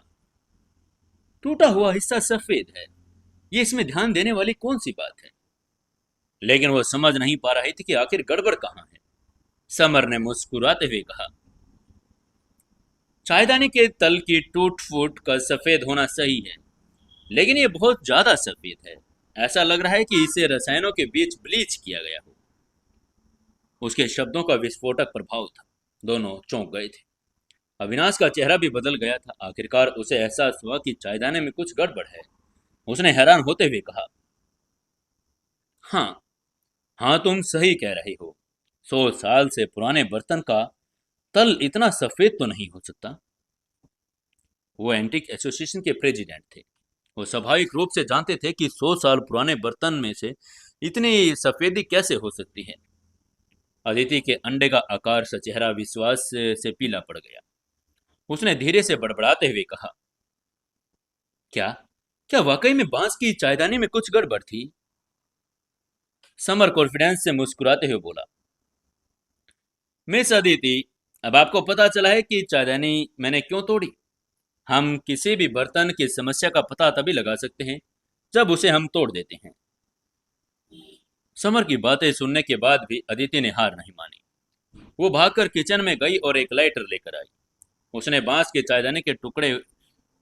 A: टूटा हुआ हिस्सा सफेद है। ये इसमें ध्यान देने वाली कौन सी बात है? लेकिन वो समझ नहीं पा रही थी कि आखिर गड़बड़ कहाँ है। समर ने मुस्कुराते हुए कहा, चायदानी के तल की टूट फूट का सफेद होना सही है, लेकिन ये बहुत ज्यादा सफेद है। ऐसा लग रहा है कि इसे रसायनों के बीच ब्लीच किया गया हो। उसके शब्दों का विस्फोटक प्रभाव था। दोनों चौंक गए थे। अविनाश का चेहरा भी बदल गया था। आखिरकार उसे एहसास हुआ कि चायदाने में कुछ गड़बड़ है। उसने हैरान होते हुए कहा, हाँ, हाँ, तुम सही कह रही हो। 100 साल से पुराने बर्तन का तल इतना सफेद तो नहीं हो सकता। वो एंटीक एसोसिएशन के प्रेसिडेंट थे। वो स्वाभाविक रूप से जानते थे कि 100 साल पुराने बर्तन में से इतनी सफेदी कैसे हो सकती है। अदिति के अंडे का आकार सा चेहरा विश्वास से पीला पड़ गया। उसने धीरे से बड़बड़ाते हुए कहा, क्या क्या वाकई में बांस की चायदानी में कुछ गड़बड़ थी? समर कॉन्फिडेंस से मुस्कुराते हुए बोला, मिस अदिति, अब आपको पता चला है कि चायदानी मैंने क्यों तोड़ी। हम किसी भी बर्तन की समस्या का पता तभी लगा सकते हैं जब उसे हम तोड़ देते हैं। समर की बातें सुनने के बाद भी अदिति ने हार नहीं मानी। वो भागकर किचन में गई और एक लाइटर लेकर आई। उसने बांस के चायदानी के टुकड़े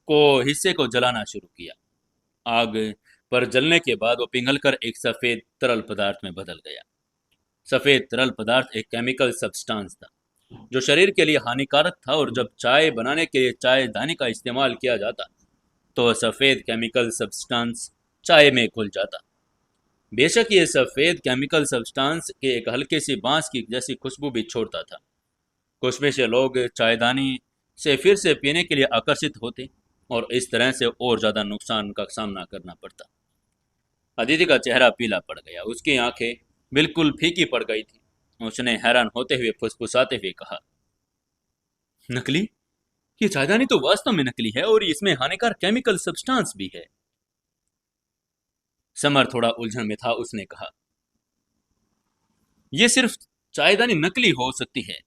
A: को हिस्से को जलाना शुरू किया। आग पर जलने के बाद वो पिघलकर एक सफेद तरल पदार्थ में बदल गया। सफेद तरल पदार्थ एक केमिकल सब्सटेंस था जो शरीर के लिए हानिकारक था, और जब चाय बनाने के लिए चाय दाने का इस्तेमाल किया जाता तो वह सफेद केमिकल सब्सटेंस चाय में घुल जाता। बेशक ये सफेद केमिकल सब्सटेंस के एक हल्के सी बांस की जैसी खुशबू भी छोड़ता था। खुशबू से लोग चायदानी से फिर से पीने के लिए आकर्षित होते और इस तरह से और ज्यादा नुकसान का सामना करना पड़ता। अदिति का चेहरा पीला पड़ गया। उसकी आंखें बिल्कुल फीकी पड़ गई थी। उसने हैरान होते हुए फुसफुसाते हुए कहा, नकली? ये चायदानी तो वास्तव में नकली है और इसमें हानिकारक केमिकल सब्सटेंस भी है। समर थोड़ा उलझन में था। उसने कहा, यह सिर्फ चायदानी नकली हो सकती है।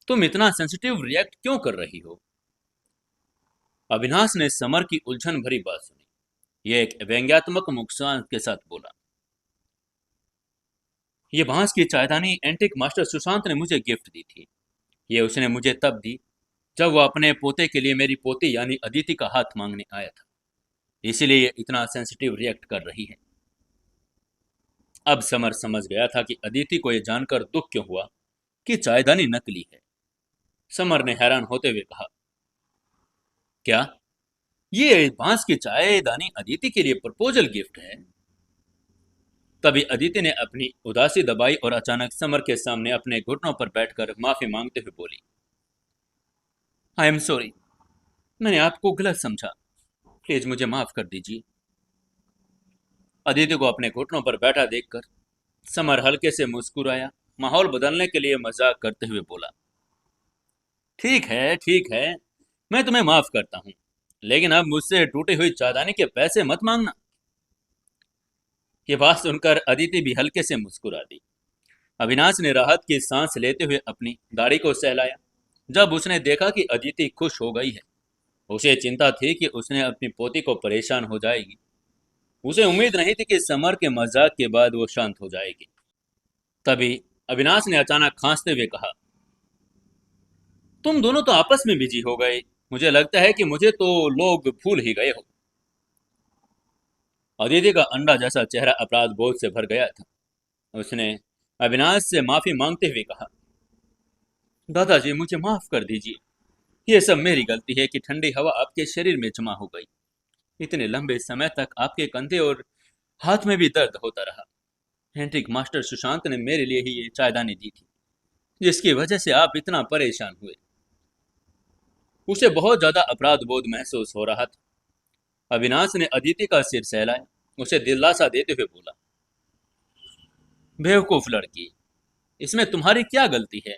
A: तुम इतना सेंसिटिव रिएक्ट क्यों कर रही हो? अविनाश ने समर की उलझन भरी बात सुनी। यह एक व्यंग्यात्मक मुस्कान के साथ बोला, यह बांस की चायदानी एंटिक मास्टर सुशांत ने मुझे गिफ्ट दी थी। ये उसने मुझे तब दी जब वो अपने पोते के लिए मेरी पोती यानी अदिति का हाथ मांगने आया था। इसीलिए ये इतना सेंसिटिव रिएक्ट कर रही है। अब समर समझ गया था कि अदिति को यह जानकर दुख क्यों हुआ कि चायदानी नकली है। समर ने हैरान होते हुए कहा, क्या ये बांस की चायदानी अदिति के लिए प्रपोजल गिफ्ट है? तभी अदिति ने अपनी उदासी दबाई और अचानक समर के सामने अपने घुटनों पर बैठकर माफी मांगते हुए बोली, आई एम सॉरी, मैंने आपको गलत समझा। प्लीज मुझे माफ कर दीजिए। अदिति को अपने घुटनों पर बैठा देखकर समर हल्के से मुस्कुराया। माहौल बदलने के लिए मजाक करते हुए बोला, ठीक है, ठीक है, मैं तुम्हें माफ करता हूं, लेकिन अब मुझसे टूटी हुई चायदानी के पैसे मत मांगना। ये बात सुनकर अदिति भी हल्के से मुस्कुरा दी। अविनाश ने राहत की सांस लेते हुए अपनी दाढ़ी को सहलाया। जब उसने देखा कि अदिति खुश हो गई है, उसे चिंता थी कि उसने अपनी पोती को परेशान हो जाएगी। उसे उम्मीद नहीं थी कि समर के मजाक के बाद वो शांत हो जाएगी। तभी अविनाश ने अचानक खांसते हुए कहा, तुम दोनों तो आपस में बिजी हो गए। मुझे लगता है कि मुझे तो लोग भूल ही गए हो। अदिति का अंडा जैसा चेहरा अपराध बोध से भर गया था। उसने अविनाश से माफी मांगते हुए कहा, दादाजी मुझे माफ कर दीजिए। ये सब मेरी गलती है कि ठंडी हवा आपके शरीर में जमा हो गई। इतने लंबे समय तक आपके कंधे और हाथ में भी दर्द होता रहा। हेनरिक मास्टर सुशांत ने मेरे लिए ही ये चायदानी दी थी, जिसकी वजह से आप इतना परेशान हुए। उसे बहुत ज्यादा अपराध बोध महसूस हो रहा था। अविनाश ने अदिति का सिर सहलाया। उसे दिलासा देते हुए बोला, बेवकूफ लड़की, इसमें तुम्हारी क्या गलती है?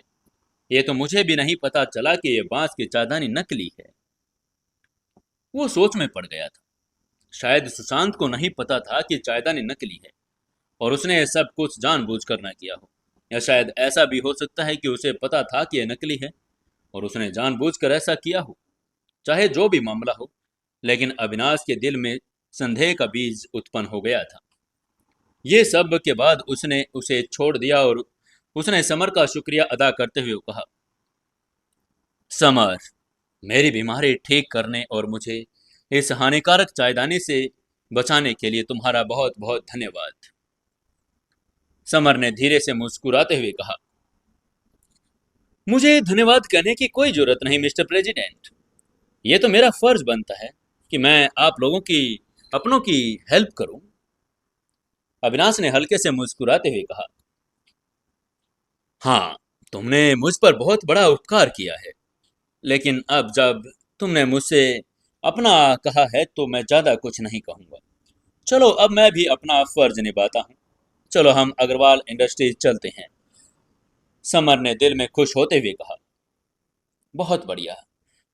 A: ये तो मुझे भी नहीं पता चला कि ये बांस की चादनी नकली है। वो सोच में पड़ गया था। शायद सुशांत को नहीं पता था कि चायदानी नकली है और उसने ये सब कुछ जानबूझकर न किया हो। या शायद ऐसा भी हो सकता है कि उसे पता था कि यह नकली है और उसने जानबूझकर ऐसा किया हो। चाहे जो भी मामला हो, लेकिन अविनाश के दिल में संदेह का बीज उत्पन्न हो गया था। ये सब के बाद उसने उसे छोड़ दिया और उसने समर का शुक्रिया अदा करते हुए कहा, समर, मेरी बीमारी ठीक करने और मुझे इस हानिकारक चायदानी से बचाने के लिए तुम्हारा बहुत बहुत धन्यवाद। समर ने धीरे से मुस्कुराते हुए कहा, मुझे धन्यवाद कहने की कोई जरूरत नहीं मिस्टर प्रेसिडेंट। ये तो मेरा फर्ज बनता है कि मैं आप लोगों की अपनों की हेल्प करूं। अविनाश ने हल्के से मुस्कुराते हुए कहा, हाँ, तुमने मुझ पर बहुत बड़ा उपकार किया है, लेकिन अब जब तुमने मुझसे अपना कहा है तो मैं ज्यादा कुछ नहीं कहूंगा। चलो अब मैं भी अपना फर्ज निभाता हूँ। चलो हम अग्रवाल इंडस्ट्रीज चलते हैं। समर ने दिल में खुश होते हुए कहा, बहुत बढ़िया,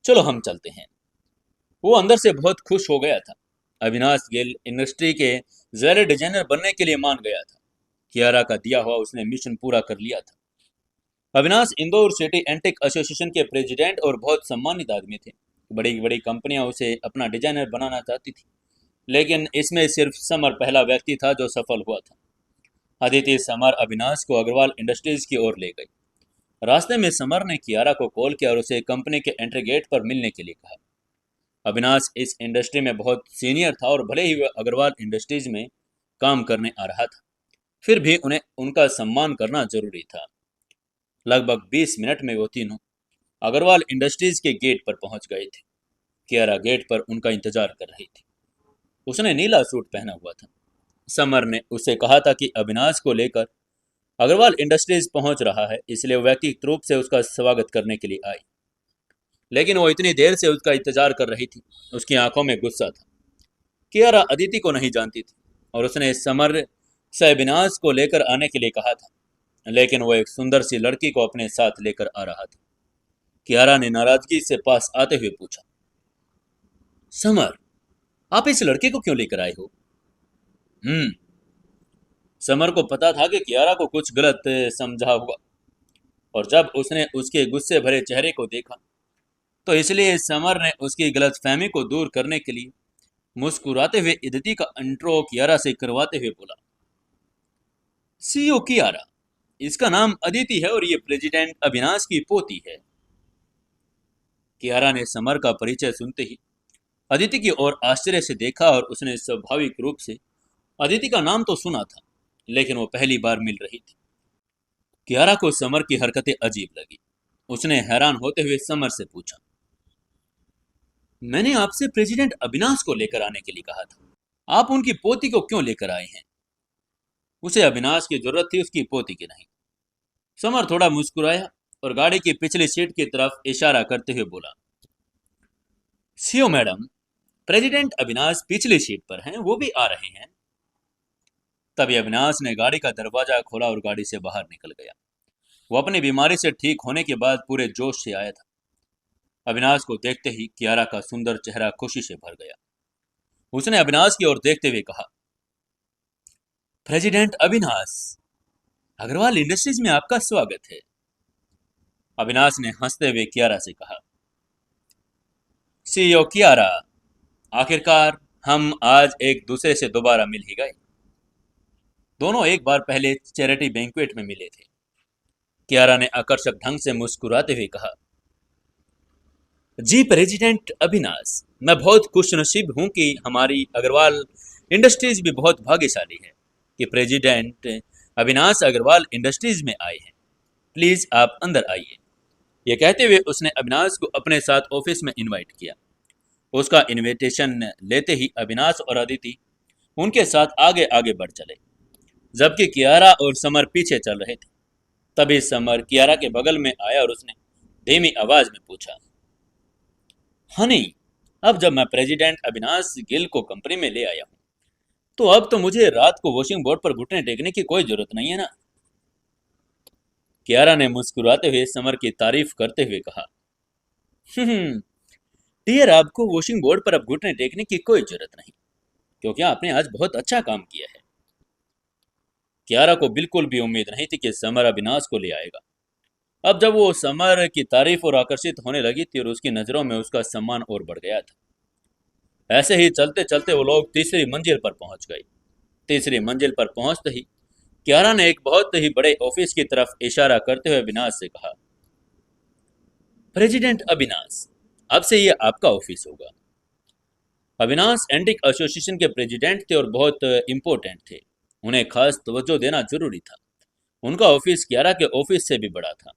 A: चलो हम चलते हैं। वो अंदर से बहुत खुश हो गया था। अविनाश गिल इंडस्ट्री के ज्वेलरी डिजाइनर बनने के लिए मान गया था। कियारा का दिया हुआ उसने मिशन पूरा कर लिया था। Avinash Indore city antique association के प्रेसिडेंट और बहुत सम्मानित आदमी थे। बड़ी बड़ी कंपनियां उसे अपना डिजाइनर बनाना चाहती थी, लेकिन इसमें सिर्फ समर पहला व्यक्ति था जो सफल हुआ था। अदिति समर अविनाश को अग्रवाल इंडस्ट्रीज की ओर ले गई। रास्ते में समर ने कियारा को कॉल किया और उसे कंपनी के एंट्री गेट पर मिलने के लिए कहा। अविनाश इस इंडस्ट्री में बहुत सीनियर था और भले ही वह अग्रवाल इंडस्ट्रीज में काम करने आ रहा था, फिर भी उन्हें उनका सम्मान करना जरूरी था। लगभग 20 मिनट में वो तीनों अग्रवाल इंडस्ट्रीज के गेट पर पहुंच गए थे। कियारा गेट पर उनका इंतजार कर रही थी। उसने नीला सूट पहना हुआ था। समर ने उसे कहा था कि अविनाश को लेकर अग्रवाल इंडस्ट्रीज पहुंच रहा है, इसलिए वो व्यक्तिगत रूप से उसका स्वागत करने के लिए आई। लेकिन वो इतनी देर से उसका इंतजार कर रही थी। उसकी आंखों में गुस्सा था। कियारा अदिति को नहीं जानती थी और उसने समर से अविनाश को लेकर आने के लिए कहा था, लेकिन वो एक सुंदर सी लड़की को अपने साथ लेकर आ रहा था। कियारा ने नाराजगी से पास आते हुए पूछा, समर, आप इस लड़के को क्यों लेकर आए हो? हम्म। समर को पता था कि कियारा को कुछ गलत समझा होगा, और जब उसने उसके गुस्से भरे चेहरे को देखा तो इसलिए समर ने उसकी गलतफहमी को दूर करने के लिए मुस्कुराते हुए इदिति का इंट्रो कियारा से करवाते हुए बोला, सीईओ कियारा, इसका नाम अदिति है और ये प्रेसिडेंट अविनाश की पोती है। कियारा ने समर का परिचय सुनते ही अदिति की ओर आश्चर्य से देखा और उसने स्वाभाविक रूप से अदिति का नाम तो सुना था, लेकिन वो पहली बार मिल रही थी। कियारा को समर की हरकतें अजीब लगी। उसने हैरान होते हुए समर से पूछा, मैंने आपसे प्रेसिडेंट अविनाश को लेकर आने के लिए कहा था, आप उनकी पोती को क्यों लेकर आए हैं? उसे अविनाश की जरूरत थी, उसकी पोती की नहीं। समर थोड़ा मुस्कुराया और गाड़ी की पिछली सीट की तरफ इशारा करते हुए बोला, सीओ मैडम, प्रेसिडेंट अविनाश पिछली सीट पर हैं, वो भी आ रहे हैं। तभी अविनाश ने गाड़ी का दरवाजा खोला और गाड़ी से बाहर निकल गया। वो अपनी बीमारी से ठीक होने के बाद पूरे जोश से आया था। अविनाश को देखते ही कियारा का सुंदर चेहरा खुशी से भर गया। उसने अविनाश की ओर देखते हुए कहा, प्रेसिडेंट अविनाश, अग्रवाल इंडस्ट्रीज में आपका स्वागत है। अविनाश ने हंसते हुए कियारा से कहा, सीईओ कियारा, आखिरकार हम आज एक दूसरे से दोबारा मिल ही गए। दोनों एक बार पहले चैरिटी बैंक्वेट में मिले थे। कियारा ने आकर्षक ढंग से मुस्कुराते हुए कहा, जी प्रेसिडेंट अविनाश, मैं बहुत खुशनसीब हूं कि हमारी अग्रवाल इंडस्ट्रीज भी बहुत भाग्यशाली है कि प्रेसिडेंट अविनाश अग्रवाल इंडस्ट्रीज में आए हैं। प्लीज आप अंदर आइए। यह कहते हुए उसने अविनाश को अपने साथ ऑफिस में इनवाइट किया। उसका इनविटेशन लेते ही अविनाश और अदिति उनके साथ आगे आगे बढ़ चले, जबकि कियारा और समर पीछे चल रहे थे। तभी समर कियारा के बगल में आया और उसने धीमी आवाज में पूछा, हनी, अब जब मैं प्रेसिडेंट अविनाश गिल को कंपनी में ले आया हूं, तो अब तो मुझे रात को वॉशिंग बोर्ड पर घुटने टेकने की कोई जरूरत नहीं है ना? कियारा ने मुस्कुराते हुए समर की तारीफ करते हुए कहा। हम्म डियर, आपको वॉशिंग बोर्ड पर अब घुटने टेकने की कोई जरूरत नहीं, क्योंकि आपने आज बहुत अच्छा काम किया है। कियारा को बिल्कुल भी उम्मीद नहीं थी कि समर अविनाश को ले आएगा। अब जब वो समर की तारीफ और आकर्षित होने लगी थी और उसकी नजरों में उसका सम्मान और बढ़ गया था। ऐसे ही चलते चलते वो लोग तीसरी मंजिल पर पहुंच गए। तीसरी मंजिल पर पहुंचते ही कियारा ने एक बहुत ही बड़े ऑफिस की तरफ इशारा करते हुए अविनाश से कहा, प्रेसिडेंट अविनाश, अब से ये आपका ऑफिस होगा। अविनाश एंटिक एसोसिएशन के प्रेसिडेंट थे और बहुत इम्पोर्टेंट थे। उन्हें खास तवज्जो देना जरूरी था। उनका ऑफिस कियारा के ऑफिस से भी बड़ा था।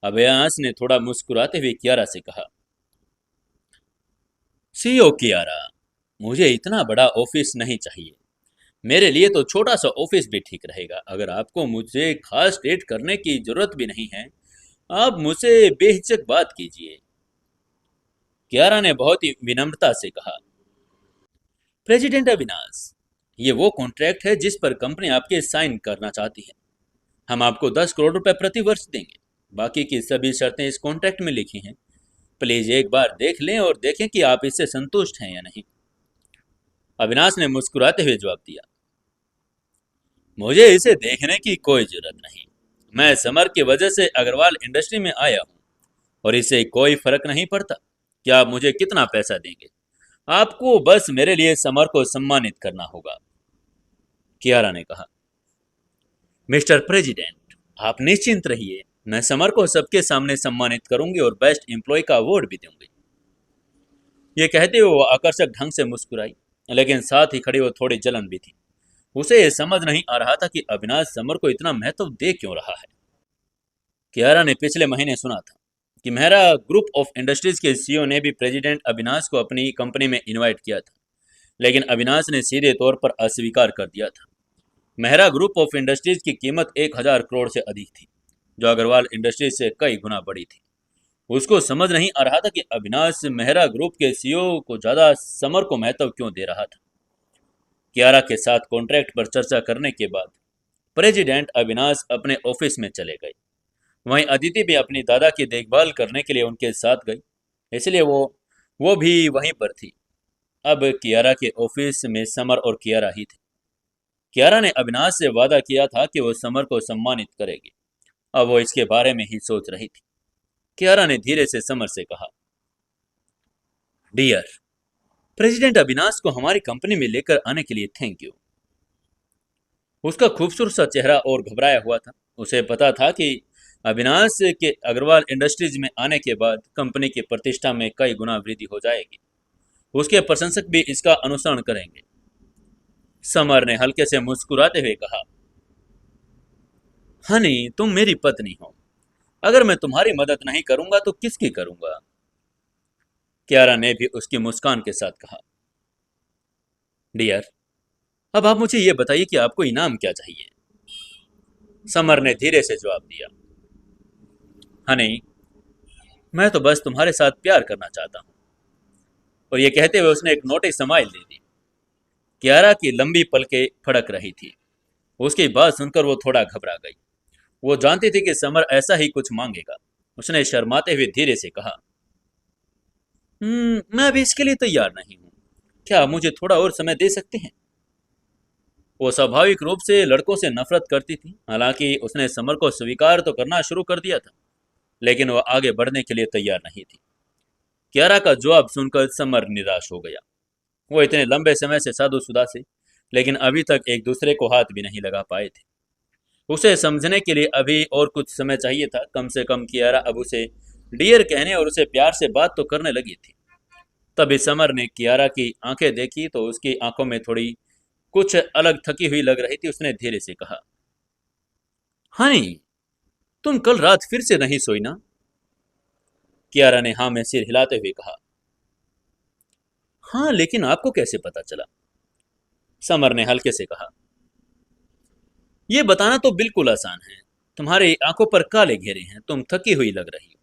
A: अविनाश ने थोड़ा मुस्कुराते हुए कियारा से कहा, सीईओ कियारा, मुझे इतना बड़ा ऑफिस नहीं चाहिए। मेरे लिए तो छोटा सा ऑफिस भी ठीक रहेगा। अगर आपको मुझे खास डेट करने की जरूरत भी नहीं है, आप मुझसे बेहिचक बात कीजिए। कियारा ने बहुत ही विनम्रता से कहा, प्रेसिडेंट अविनाश, ये वो कॉन्ट्रैक्ट है जिस पर कंपनी आपके साइन करना चाहती है। हम आपको 10 करोड़ रुपए प्रति वर्ष देंगे। बाकी की सभी शर्तें इस कॉन्ट्रैक्ट में लिखी हैं। प्लीज एक बार देख लें और देखें कि आप इससे संतुष्ट हैं या नहीं। अविनाश ने मुस्कुराते हुए जवाब दिया, मुझे इसे देखने की कोई जरूरत नहीं। मैं समर की वजह से अग्रवाल इंडस्ट्री में आया हूँ और इससे कोई फर्क नहीं पड़ता कि आप मुझे कितना पैसा देंगे। आपको बस मेरे लिए समर को सम्मानित करना होगा। कियारा ने कहा, मिस्टर प्रेसिडेंट, आप निश्चिंत रहिए। मैं समर को सबके सामने सम्मानित करूंगी और बेस्ट एम्प्लॉय का अवार्ड भी दूंगी। ये कहते हुए वो आकर्षक ढंग से मुस्कुराई, लेकिन साथ ही खड़ी वो थोड़ी जलन भी थी। उसे ये समझ नहीं आ रहा था कि अविनाश समर को इतना महत्व दे क्यों रहा है। कियारा ने पिछले महीने सुना था कि मेहरा ग्रुप ऑफ इंडस्ट्रीज के सीईओ ने भी प्रेसिडेंट अविनाश को अपनी कंपनी में इनवाइट किया था, लेकिन अविनाश ने सीधे तौर पर अस्वीकार कर दिया था। मेहरा ग्रुप ऑफ इंडस्ट्रीज की कीमत 1,000 करोड़ से अधिक थी, जो अग्रवाल इंडस्ट्रीज से कई गुना बड़ी थी। उसको समझ नहीं आ रहा था कि अविनाश मेहरा ग्रुप के सीईओ को ज्यादा समर को महत्व क्यों दे रहा था। कियारा के साथ कॉन्ट्रैक्ट पर चर्चा करने के बाद प्रेसिडेंट अविनाश अपने ऑफिस में चले गए। वहीं अदिति भी अपनी दादा की देखभाल करने के लिए उनके साथ गई, इसलिए वो भी वहीं पर थी। अब कियारा के ऑफिस में समर और कियारा ही थे। कियारा ने अविनाश से वादा किया था कि वो समर को सम्मानित करेगी। अब वो इसके बारे में ही सोच रही थी। कियारा ने धीरे से समर से कहा, डियर, प्रेसिडेंट अविनाश को हमारी कंपनी में लेकर आने के लिए थैंक यू। उसका खूबसूरत सा चेहरा और घबराया हुआ था। उसे पता था कि अविनाश के अग्रवाल इंडस्ट्रीज में आने के बाद कंपनी की प्रतिष्ठा में कई गुना वृद्धि हो जाएगी। उसके प्रशंसक भी इसका अनुसरण करेंगे। समर ने हल्के से मुस्कुराते हुए कहा, हनी, तुम मेरी पत्नी हो। अगर मैं तुम्हारी मदद नहीं करूंगा तो किसकी करूंगा? कियारा ने भी उसकी मुस्कान के साथ कहा, डियर, अब आप मुझे ये बताइए कि आपको इनाम क्या चाहिए? समर ने धीरे से जवाब दिया, हनी, मैं तो बस तुम्हारे साथ प्यार करना चाहता हूँ। और ये कहते हुए उसने एक नोटिस स्माइल दे दी। कियारा की लंबी पलकें फड़क रही थी। उसकी बात सुनकर वो थोड़ा घबरा गई। वो जानती थी कि समर ऐसा ही कुछ मांगेगा। उसने शर्माते हुए धीरे से कहा, मैं अभी इसके लिए तैयार नहीं हूँ। क्या आप मुझे थोड़ा और समय दे सकते हैं? वो स्वाभाविक रूप से लड़कों से नफरत करती थी। हालांकि उसने समर को स्वीकार तो करना शुरू कर दिया था, लेकिन वह आगे बढ़ने के लिए तैयार नहीं थी। कियारा का जवाब सुनकर समर निराश हो गया। वो इतने लंबे समय से साधुशुदा से, लेकिन अभी तक एक दूसरे को हाथ भी नहीं लगा पाए थे। उसे समझने के लिए अभी और कुछ समय चाहिए था। कम से कम कियारा अब उसे डियर कहने और उसे प्यार से बात तो करने लगी थी। तभी समर ने कियारा की आंखें देखी तो उसकी आंखों में थोड़ी कुछ अलग थकी हुई लग रही थी। उसने धीरे से कहा, हनी, तुम कल रात फिर से नहीं सोई ना? कियारा ने हाँ में सिर हिलाते हुए कहा, हाँ, लेकिन आपको कैसे पता चला? समर ने हल्के से कहा, यह बताना तो बिल्कुल आसान है। तुम्हारी आंखों पर काले घेरे हैं, तुम थकी हुई लग रही हो।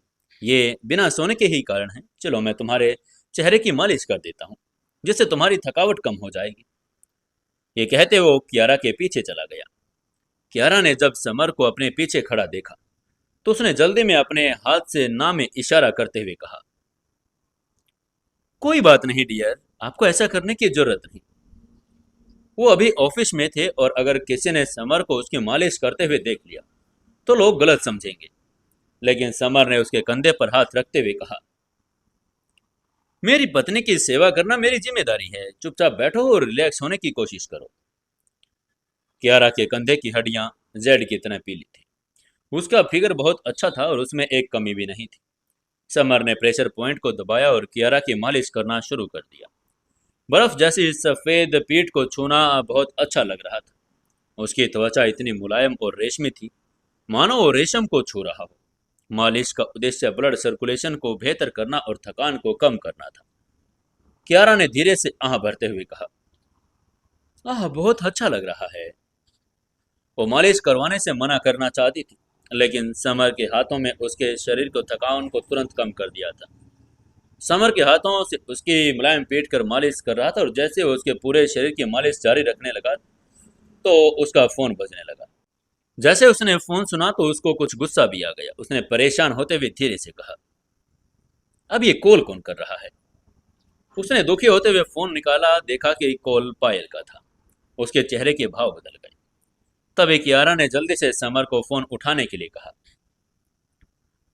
A: ये बिना सोने के ही कारण है। चलो, मैं तुम्हारे चेहरे की मालिश कर देता हूँ, जिससे तुम्हारी थकावट कम हो जाएगी। ये कहते वो कियारा के पीछे चला गया। कियारा ने जब समर को अपने पीछे खड़ा देखा तो उसने जल्दी में अपने हाथ से ना में इशारा करते हुए कहा, कोई बात नहीं डियर, आपको ऐसा करने की जरूरत नहीं। वो अभी ऑफिस में थे और अगर किसी ने समर को उसकी मालिश करते हुए देख लिया तो लोग गलत समझेंगे। लेकिन समर ने उसके कंधे पर हाथ रखते हुए कहा, मेरी पत्नी की सेवा करना मेरी जिम्मेदारी है, चुपचाप बैठो और रिलैक्स होने की कोशिश करो। कियारा के कंधे की हड्डियां जेड की तरह पीली थी। उसका फिगर बहुत अच्छा था और उसमें एक कमी भी नहीं थी। समर ने प्रेशर पॉइंट को दबाया और कियारा की मालिश करना शुरू कर दिया। बर्फ जैसी सफेद पीठ को छूना बहुत अच्छा लग रहा था। उसकी त्वचा इतनी मुलायम और रेशमी थी, मानो वो रेशम को छू रहा हो। मालिश का उद्देश्य ब्लड सर्कुलेशन को बेहतर करना और थकान को कम करना था। कियारा ने धीरे से आह भरते हुए कहा, आह बहुत अच्छा लग रहा है। वो मालिश करवाने से मना करना चाहती थी, लेकिन समर के हाथों में उसके शरीर को थकान को तुरंत कम कर दिया था। समर के हाथों से उसकी मुलायम पीठ कर मालिश कर रहा था और जैसे वो उसके पूरे शरीर की मालिश जारी रखने लगा तो उसका फोन बजने लगा। जैसे उसने फोन सुना तो उसको कुछ गुस्सा भी आ गया। उसने परेशान होते हुए धीरे से कहा, अब ये कॉल कौन कर रहा है? उसने दुखी होते हुए फोन निकाला, देखा कि कॉल पायल का था। उसके चेहरे के भाव बदल गए। तभी कियारा ने जल्दी से समर को फोन उठाने के लिए कहा,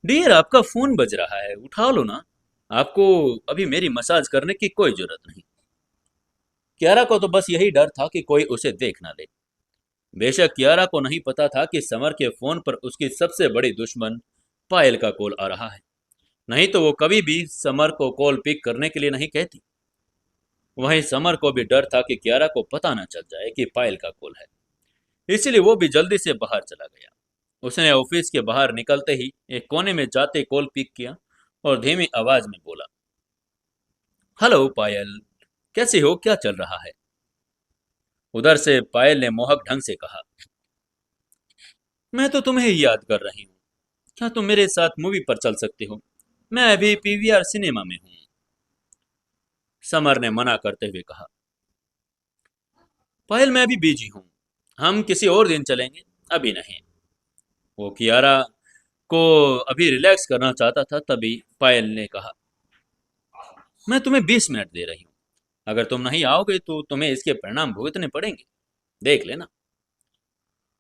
A: डियर आपका फोन बज रहा है, उठा लो ना। आपको अभी मेरी मसाज करने की कोई जरूरत नहीं। कियारा को तो बस यही डर था कि कोई उसे देख ना ले। बेशक कियारा को नहीं पता था कि समर के फोन पर उसकी सबसे बड़ी दुश्मन पायल का कॉल आ रहा है। नहीं तो वो कभी भी समर को कॉल पिक करने के लिए नहीं कहती। वहीं समर को भी डर था कि कियारा को पता न चल जाए कि पायल का कॉल है। इसलिए वो भी जल्दी से बाहर चला गया। उसने ऑफिस के बाहर निकलते ही एक कोने में जाते कॉल पिक किया और धीमी आवाज में बोला, हेलो पायल, कैसे हो, क्या चल रहा है? उधर से पायल ने मोहक ढंग से कहा, मैं तो तुम्हें ही याद कर रही हूँ। क्या तुम मेरे साथ मूवी पर चल सकते हो? मैं अभी पीवीआर सिनेमा में हूँ। समर ने मना करते हुए कहा, पायल मैं अभी बिजी हूँ, हम किसी और दिन चलेंगे, अभी नहीं। वो कियारा को अभी रिलैक्स करना चाहता था। तभी पायल ने कहा, मैं तुम्हें 20 मिनट दे रही हूँ, अगर तुम नहीं आओगे तो तुम्हें इसके परिणाम भुगतने पड़ेंगे, देख लेना।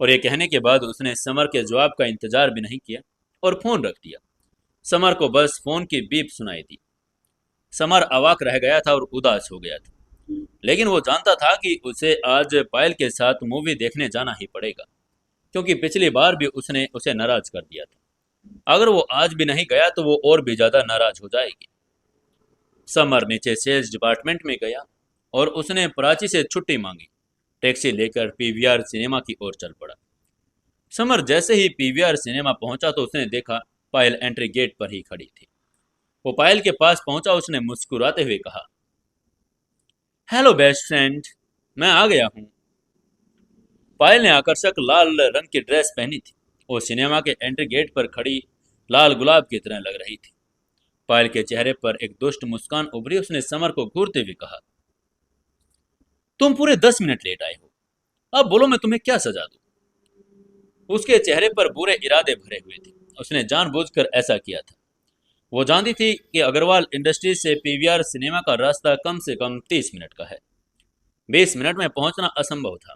A: और ये कहने के बाद उसने समर के जवाब का इंतजार भी नहीं किया और फोन रख दिया। समर को बस फोन की बीप सुनाई दी। समर अवाक रह गया था और उदास हो गया था, लेकिन वो जानता था कि उसे आज पायल के साथ मूवी देखने जाना ही पड़ेगा, क्योंकि पिछली बार भी उसने उसे नाराज कर दिया था। अगर वो आज भी नहीं गया तो वो और भी ज्यादा नाराज हो जाएगी। समर नीचे सेल्स डिपार्टमेंट में गया और उसने प्राची से छुट्टी मांगी। टैक्सी लेकर पीवीआर सिनेमा की ओर चल पड़ा। समर जैसे ही पीवीआर सिनेमा पहुंचा तो उसने देखा पायल एंट्री गेट पर ही खड़ी थी। वो पायल के पास पहुंचा, उसने मुस्कुराते हुए कहा, हेलो बेस्ट फ्रेंड, मैं आ गया हूँ। पायल ने आकर्षक लाल रंग की ड्रेस पहनी थी। वो सिनेमा के एंट्री गेट पर खड़ी लाल गुलाब की तरह लग रही थी। पायल के चेहरे पर एक दुष्ट मुस्कान उभरी। उसने समर को घूरते हुए कहा, तुम पूरे 10 मिनट लेट आए हो, अब बोलो मैं तुम्हें क्या सजा दूं? उसके चेहरे पर बुरे इरादे भरे हुए थे। उसने जानबूझकर ऐसा किया था। वो जानती थी कि अग्रवाल इंडस्ट्रीज से पीवीआर सिनेमा का रास्ता कम से कम 30 मिनट का है। 20 मिनट में पहुंचना असंभव था।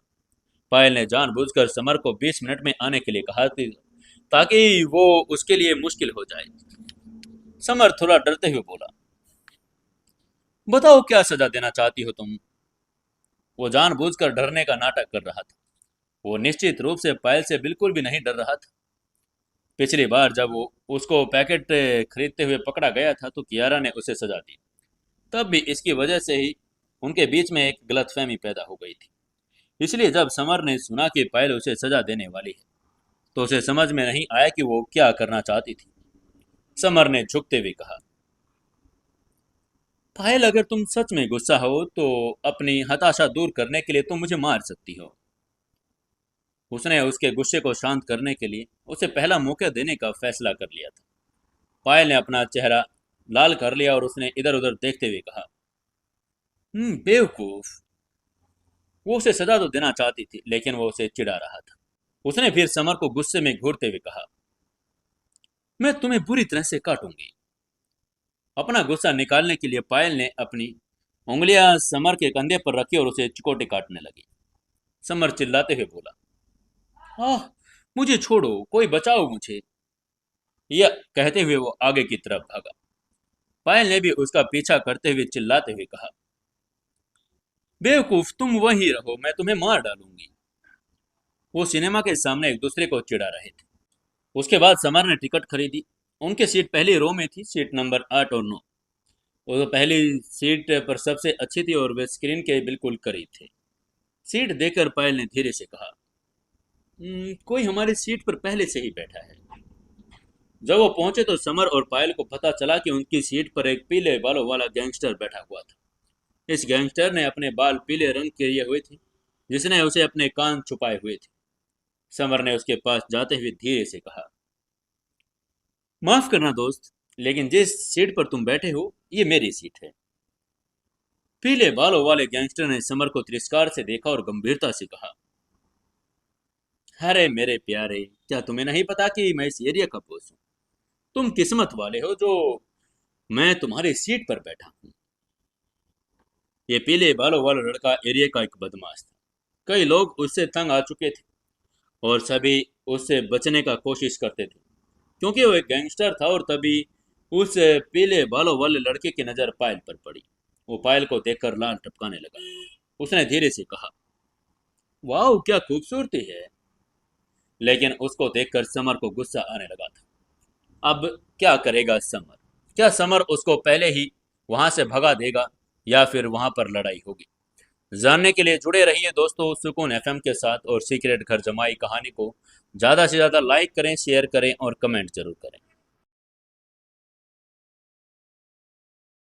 A: पायल ने जानबूझकर समर को 20 मिनट में आने के लिए कहा ताकि वो उसके लिए मुश्किल हो जाए। समर थोड़ा डरते हुए बोला, बताओ क्या सजा देना चाहती हो तुम? वो जानबूझकर डरने का नाटक कर रहा था। वो निश्चित रूप से पायल से बिल्कुल भी नहीं डर रहा था। पिछली बार जब वो उसको पैकेट खरीदते हुए पकड़ा गया था तो कियारा ने उसे सजा दी। तब भी इसकी वजह से ही उनके बीच में एक गलतफहमी पैदा हो गई थी। इसलिए जब समर ने सुना कि पायल उसे सजा देने वाली है तो उसे समझ में नहीं आया कि वो क्या करना चाहती थी। समर ने झुकते हुए कहा, पायल अगर तुम सच में गुस्सा हो तो अपनी हताशा दूर करने के लिए तुम मुझे मार सकती हो। उसने उसके गुस्से को शांत करने के लिए उसे पहला मौका देने का फैसला कर लिया था। पायल ने अपना चेहरा लाल कर लिया और उसने इधर उधर देखते हुए कहा, बेवकूफ, वो उसे सजा तो देना चाहती थी, लेकिन वो उसे चिढ़ा रहा था। उसने फिर समर को गुस्से में घूरते हुए कहा, मैं तुम्हें बुरी तरह से काटूंगी। अपना गुस्सा निकालने के लिए पायल ने अपनी उंगलियां समर के कंधे पर रखी और उसे चिकोटे काटने लगी। समर चिल्लाते हुए बोला, आह, मुझे छोड़ो, कोई बचाओ मुझे। यह कहते हुए वो आगे की तरफ भागा। पायल ने भी उसका पीछा करते हुए चिल्लाते हुए कहा, बेवकूफ, तुम वहीं रहो, मैं तुम्हें मार डालूंगी। वो सिनेमा के सामने एक दूसरे को चिढ़ा रहे थे। उसके बाद समर ने टिकट खरीदी। उनकी सीट पहली रो में थी, सीट नंबर 8 और 9। वो तो पहली सीट पर सबसे अच्छी थी और वे स्क्रीन के बिल्कुल करीब थे। सीट देखकर पायल ने धीरे से कहा, कोई हमारी सीट पर पहले से ही बैठा है।" जब वो पहुंचे तो समर और पायल को पता चला कि उनकी सीट पर एक पीले बालों वाला गैंगस्टर बैठा हुआ था। इस गैंगस्टर ने अपने बाल पीले रंग के लिए हुए थे, जिसने उसे अपने कान छुपाए हुए थे। समर ने उसके पास जाते हुए धीरे से कहा, माफ करना दोस्त, लेकिन जिस सीट पर तुम बैठे हो ये मेरी सीट है। पीले बालों वाले गैंगस्टर ने समर को तिरस्कार से देखा और गंभीरता से कहा, अरे मेरे प्यारे, क्या तुम्हें नहीं पता कि मैं इस एरिया का बॉस हूँ? तुम किस्मत वाले हो जो मैं तुम्हारी सीट पर बैठा हूँ। ये पीले बालों वाला लड़का एरिया का एक बदमाश था। कई लोग उससे तंग आ चुके थे और सभी उससे बचने का कोशिश करते थे, क्योंकि वो एक गैंगस्टर था। और तभी उस पीले बालों वाले लड़के की नज़र पायल पर पड़ी। वो पायल को देखकर लाल टपकाने लगा। उसने धीरे से कहा, वाह, क्या खूबसूरती है। लेकिन उसको देखकर समर को गुस्सा आने लगा था। अब क्या करेगा समर? क्या समर उसको पहले ही वहां से भगा देगा या फिर वहां पर लड़ाई होगी? जानने के लिए जुड़े रहिए दोस्तों सुकून एफएम के साथ। और सीक्रेट घर जमाई कहानी को ज़्यादा से ज़्यादा लाइक करें, शेयर करें और कमेंट जरूर करें।